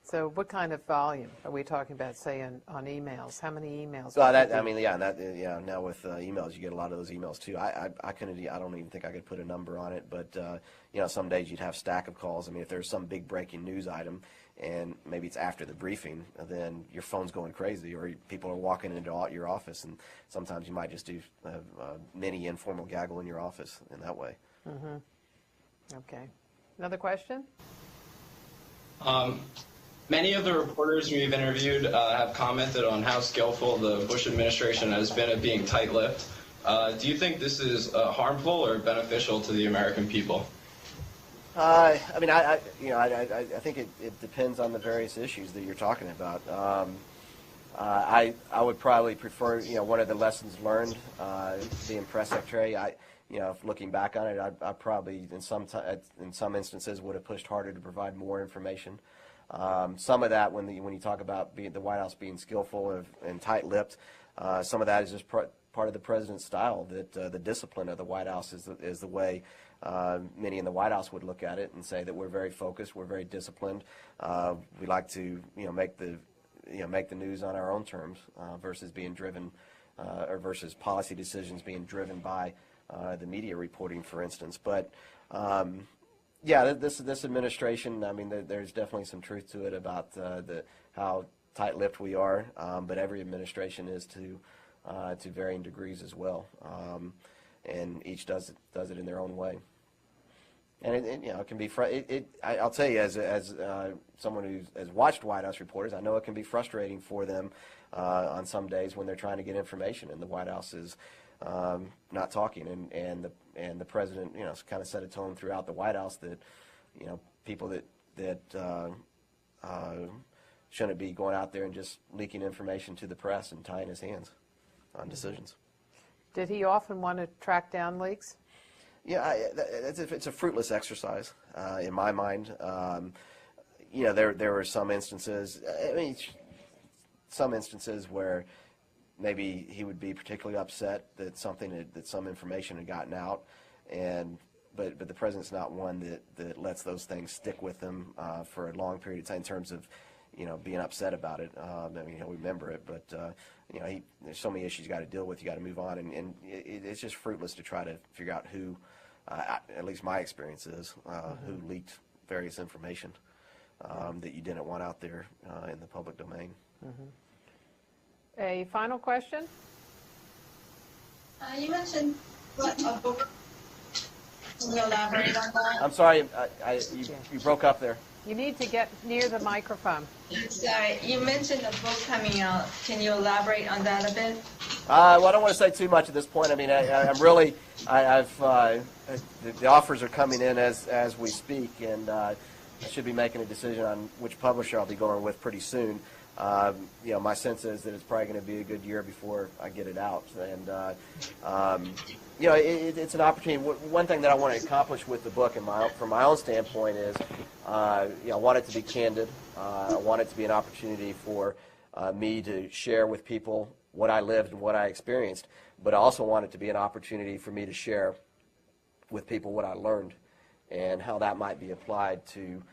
So what kind of volume are we talking about, say, on emails? How many emails? Now with emails, you get a lot of those emails too. I don't even think I could put a number on it, but some days you'd have a stack of calls. I mean, if there's some big breaking news item, and maybe it's after the briefing, then your phone's going crazy, or people are walking into your office, and sometimes you might just do a mini informal gaggle in your office in that way. Okay. Another question? Many of the reporters we've interviewed have commented on how skillful the Bush administration has been at being tight-lipped. Do you think this is harmful or beneficial to the American people? I mean, I think it depends on the various issues that you're talking about. I would probably prefer, one of the lessons learned, being press secretary. Looking back on it, I probably in some instances would have pushed harder to provide more information. Some of that, when you talk about the White House being skillful and tight-lipped, some of that is just part of the president's style. That the discipline of the White House is the way many in the White House would look at it and say that we're very focused, we're very disciplined. We like to make the news on our own terms versus being driven or versus policy decisions being driven by the media reporting, for instance. But yeah, this administration, I mean, there's definitely some truth to it about how tight-lipped we are, but every administration is to varying degrees as well, and each does it in their own way. And it can be I'll tell you, as someone who has watched White House reporters, I know it can be frustrating for them on some days when they're trying to get information and the White House is not talking, and the president kind of set a tone throughout the White House that people that shouldn't be going out there and just leaking information to the press and tying his hands on decisions. Did he often want to track down leaks? Yeah, it's a fruitless exercise in my mind. There were some instances. I mean, some instances where maybe he would be particularly upset that some information had gotten out, but the president's not one that lets those things stick with him for a long period of time in terms of being upset about it. I mean, he'll remember it, but there's so many issues you got to deal with. You got to move on, and it's just fruitless to try to figure out who. At least my experience is who leaked various information that you didn't want out there in the public domain. Mm-hmm. A final question? You mentioned a book. Can you elaborate on that? I'm sorry, you broke up there. You need to get near the microphone. Sorry, you mentioned a book coming out. Can you elaborate on that a bit? Well, I don't want to say too much at this point. I mean, I'm really, the offers are coming in as we speak, and I should be making a decision on which publisher I'll be going with pretty soon. My sense is that it's probably going to be a good year before I get it out, and it's an opportunity. One thing that I want to accomplish with the book, from my own standpoint, is I want it to be candid. I want it to be an opportunity for me to share with people what I lived and what I experienced, but I also want it to be an opportunity for me to share with people what I learned and how that might be applied to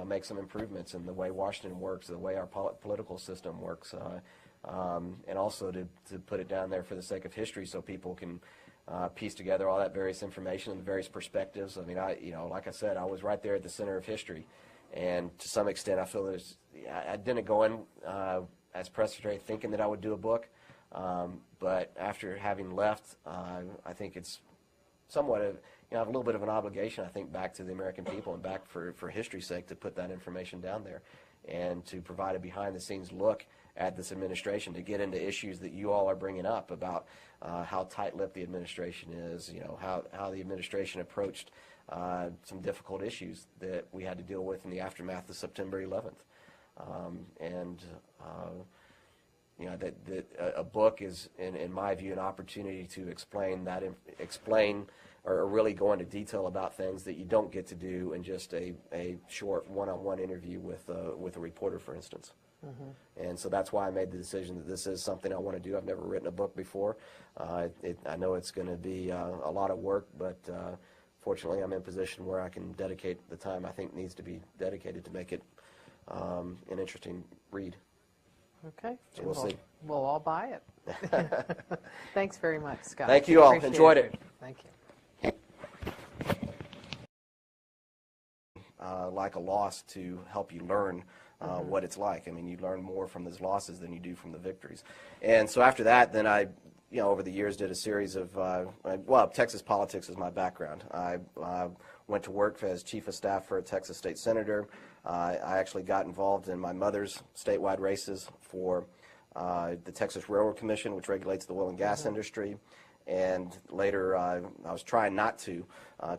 make some improvements in the way Washington works, the way our political system works, and also to put it down there for the sake of history so people can piece together all that various information and the various perspectives. I mean, like I said, I was right there at the center of history, and to some extent I feel that I didn't go in as press secretary thinking that I would do a book, but after having left, I think it's somewhat of, I have a little bit of an obligation, I think, back to the American people and back for history's sake to put that information down there and to provide a behind-the-scenes look at this administration, to get into issues that you all are bringing up about how tight-lipped the administration is, how the administration approached some difficult issues that we had to deal with in the aftermath of September 11th. That a book is, in my view, an opportunity to explain or really go into detail about things that you don't get to do in just a short one-on-one interview with a reporter, for instance. Mm-hmm. And so that's why I made the decision that this is something I want to do. I've never written a book before. I know it's going to be a lot of work, but fortunately I'm in a position where I can dedicate the time I think needs to be dedicated to make it an interesting read. Okay. So we'll see. We'll all buy it. Thanks very much, Scott. Thank you all. Appreciate Enjoyed it. Thank you. Like a loss to help you learn what it's like. I mean, you learn more from those losses than you do from the victories. And so after that, then I, over the years did a series of, Texas politics is my background. I went to work as chief of staff for a Texas state senator. I actually got involved in my mother's statewide races for the Texas Railroad Commission, which regulates the oil and gas industry. And later, I was trying not to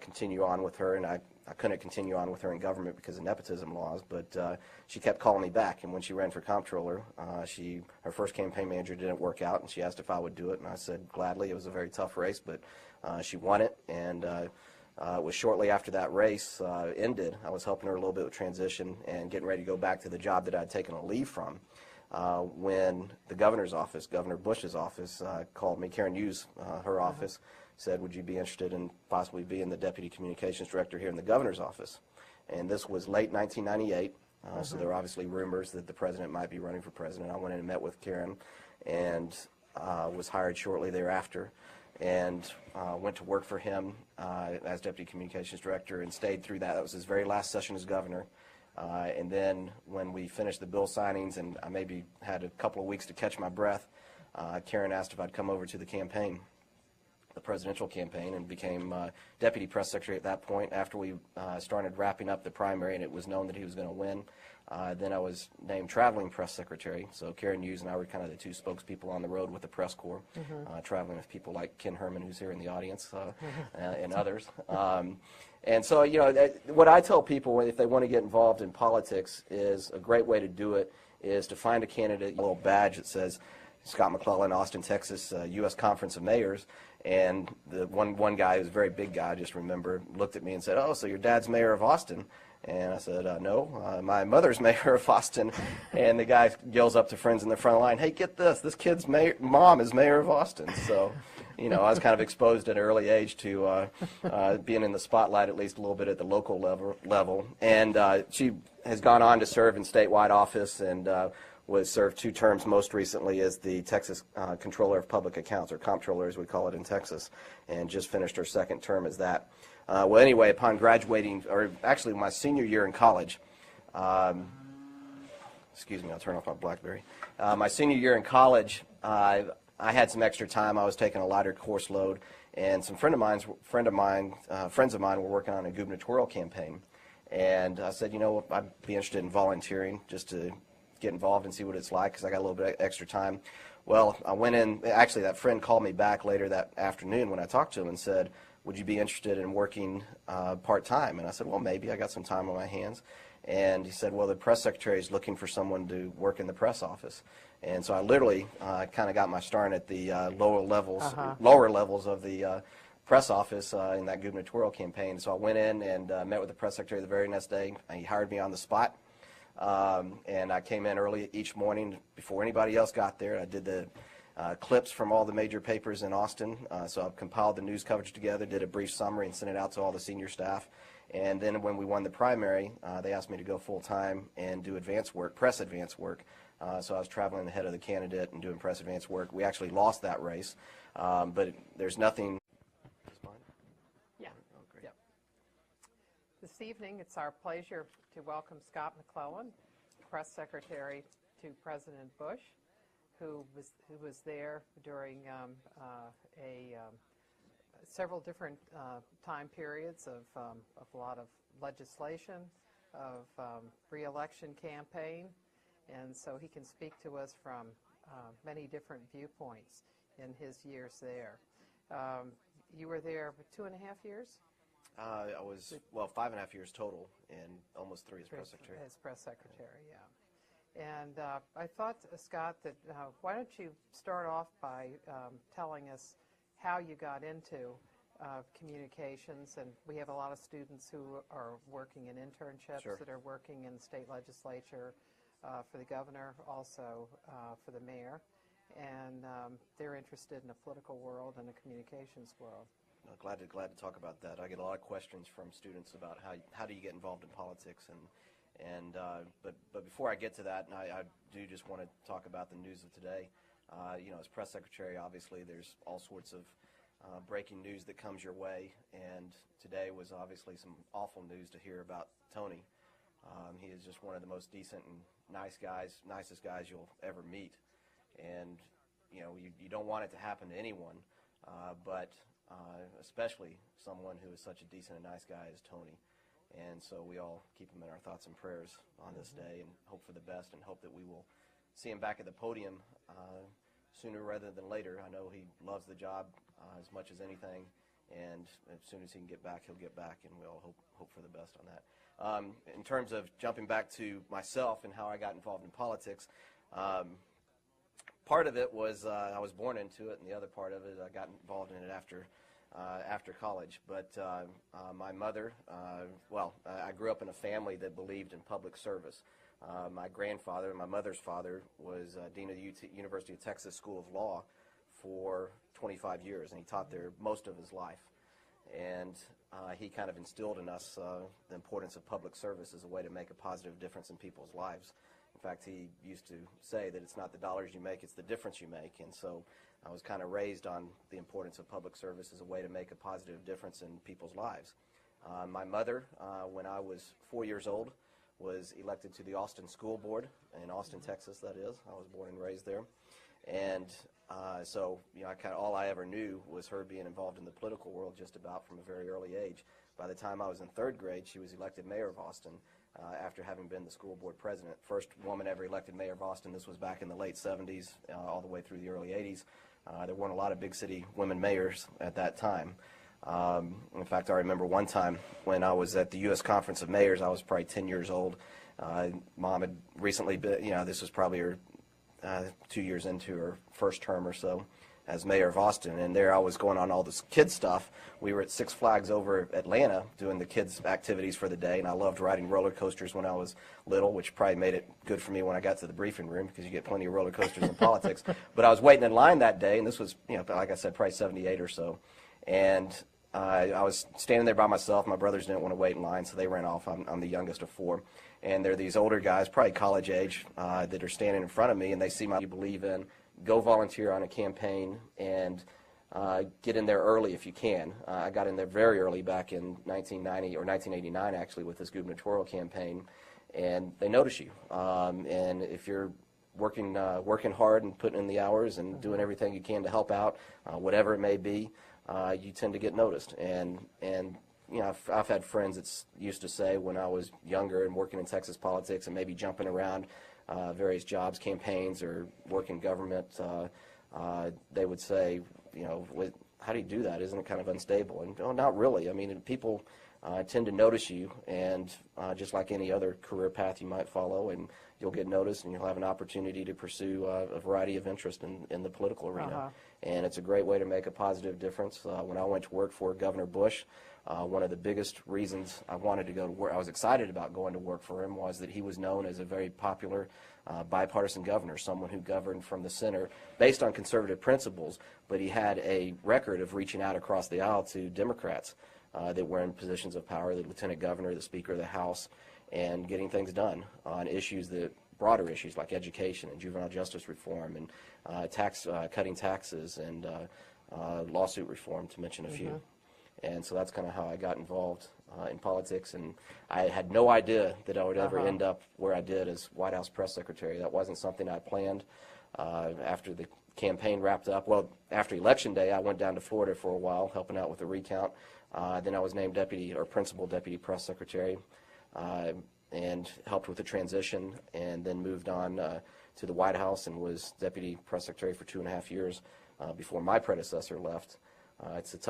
continue on with her, and I couldn't continue on with her in government because of nepotism laws, but she kept calling me back. And when she ran for comptroller, her first campaign manager didn't work out, and she asked if I would do it, and I said gladly. It was a very tough race, but she won it, and it was shortly after that race ended. I was helping her a little bit with transition and getting ready to go back to the job that I'd taken a leave from. When the governor's office, Governor Bush's office, called me, Karen Hughes, her office, said, would you be interested in possibly being the deputy communications director here in the governor's office? And this was late 1998, so there were obviously rumors that the president might be running for president. I went in and met with Karen and was hired shortly thereafter, and went to work for him as deputy communications director and stayed through that. That was his very last session as governor. And then when we finished the bill signings and I maybe had a couple of weeks to catch my breath, Karen asked if I'd come over to the campaign, the presidential campaign, and became deputy press secretary at that point. After we started wrapping up the primary and it was known that he was going to win, then I was named traveling press secretary. So Karen Hughes and I were kind of the two spokespeople on the road with the press corps, traveling with people like Ken Herman, who's here in the audience, and others. And so, you know, what I tell people if they want to get involved in politics is a great way to do it is to find a candidate, a little badge that says Scott McClellan, Austin, Texas, U.S. Conference of Mayors. And the one guy, who's a very big guy, I just remember, looked at me and said, oh, so your dad's mayor of Austin? And I said, no, my mother's mayor of Austin. And the guy yells up to friends in the front line, hey, get this kid's mom is mayor of Austin. So, you know, I was kind of exposed at an early age to being in the spotlight at least a little bit at the local level. And she has gone on to serve in statewide office and was served 2 terms most recently as the Texas Controller of Public Accounts, or Comptroller as we call it in Texas, and just finished her 2nd term as that. Well, anyway, upon graduating, or actually my senior year in college, excuse me, I'll turn off my BlackBerry. My senior year in college, I had some extra time. I was taking a lighter course load, and some friends of mine were working on a gubernatorial campaign, and I said, you know, I'd be interested in volunteering just to get involved and see what it's like because I got a little bit extra time. Well, I went in. Actually, that friend called me back later that afternoon when I talked to him and said, would you be interested in working part-time? And I said, well, maybe. I got some time on my hands. And he said, well, the press secretary is looking for someone to work in the press office. And so I literally kind of got my start at the lower levels of the press office in that gubernatorial campaign. So I went in and met with the press secretary the very next day. He hired me on the spot. And I came in early each morning before anybody else got there. I did the clips from all the major papers in Austin. So I compiled the news coverage together, did a brief summary, and sent it out to all the senior staff. And then when we won the primary, they asked me to go full-time and do advance work, press advance work. So I was traveling ahead of the candidate and doing press advance work. We actually lost that race, but there's nothing. Yeah. Oh, great. Yep. This evening, it's our pleasure to welcome Scott McClellan, press secretary to President Bush, who was there during several different time periods of a lot of legislation, of re-election campaign, and so he can speak to us from many different viewpoints in his years there. You were there for 2.5 years? I was, well, 5.5 years total, and almost 3 as press secretary. As press secretary, yeah. And I thought, Scott, that why don't you start off by telling us how you got into communications, and we have a lot of students who are working in internships that are working in the state legislature for the governor, also for the mayor, and they're interested in the political world and the communications world. Glad to talk about that. I get a lot of questions from students about how do you get involved in politics, but before I get to that, and I do just want to talk about the news of today. You know, as press secretary, obviously there's all sorts of breaking news that comes your way, and today was obviously some awful news to hear about Tony. He is just one of the most decent and nicest guys you'll ever meet, and you know, you don't want it to happen to anyone, but especially someone who is such a decent and nice guy as Tony. And so we all keep him in our thoughts and prayers on this day and hope for the best and hope that we will see him back at the podium sooner rather than later. I know he loves the job as much as anything, and as soon as he can get back, he'll get back, and we all hope for the best on that. In terms of jumping back to myself and how I got involved in politics, part of it was I was born into it, and the other part of it I got involved in it after college. But my mother, I grew up in a family that believed in public service. My grandfather, my mother's father, was dean of the University of Texas School of Law for 25 years, and he taught there most of his life. And he kind of instilled in us the importance of public service as a way to make a positive difference in people's lives. In fact, he used to say that it's not the dollars you make, it's the difference you make. And so I was kind of raised on the importance of public service as a way to make a positive difference in people's lives. My mother, when I was 4 years old, was elected to the Austin School Board in Austin, Texas, that is. I was born and raised there. And so, all I ever knew was her being involved in the political world just about from a very early age. By the time I was in third grade, she was elected mayor of Austin after having been the school board president. First woman ever elected mayor of Austin. This was back in the late 70s, all the way through the early 80s. There weren't a lot of big city women mayors at that time. In fact, I remember one time when I was at the U.S. Conference of Mayors, I was probably 10 years old. Mom had recently been, this was probably her 2 years into her first term or so as mayor of Austin, and there I was going on all this kid stuff. We were at Six Flags over Atlanta doing the kids' activities for the day, and I loved riding roller coasters when I was little, which probably made it good for me when I got to the briefing room because you get plenty of roller coasters in politics. But I was waiting in line that day, and this was, like I said, probably 78 or so, and I was standing there by myself. My brothers didn't want to wait in line, so they ran off. I'm the youngest of four. And there are these older guys, probably college age, that are standing in front of me, and they see my believe in, go volunteer on a campaign and get in there early if you can. I got in there very early back in 1990 or 1989, actually, with this gubernatorial campaign, and they notice you. And if you're working hard and putting in the hours and doing everything you can to help out, whatever it may be, you tend to get noticed. And I've had friends that used to say when I was younger and working in Texas politics and maybe jumping around various jobs, campaigns, or working government, they would say, how do you do that? Isn't it kind of unstable? And oh, not really. I mean, people tend to notice you, and just like any other career path you might follow, and you'll get noticed, and you'll have an opportunity to pursue a variety of interest in the political arena. And it's a great way to make a positive difference. When I went to work for Governor Bush, one of the biggest reasons I wanted to go to work, I was excited about going to work for him, was that he was known as a very popular bipartisan governor, someone who governed from the center based on conservative principles, but he had a record of reaching out across the aisle to Democrats that were in positions of power, the lieutenant governor, the speaker of the House, and getting things done on broader issues like education and juvenile justice reform and cutting taxes and lawsuit reform, to mention a few. And so that's kind of how I got involved in politics, and I had no idea that I would ever end up where I did as White House press secretary. That wasn't something I planned. After the campaign wrapped up, well, after Election Day, I went down to Florida for a while, helping out with the recount. Then I was named principal deputy press secretary, and helped with the transition, and then moved on to the White House and was deputy press secretary for 2.5 years before my predecessor left. It's a tough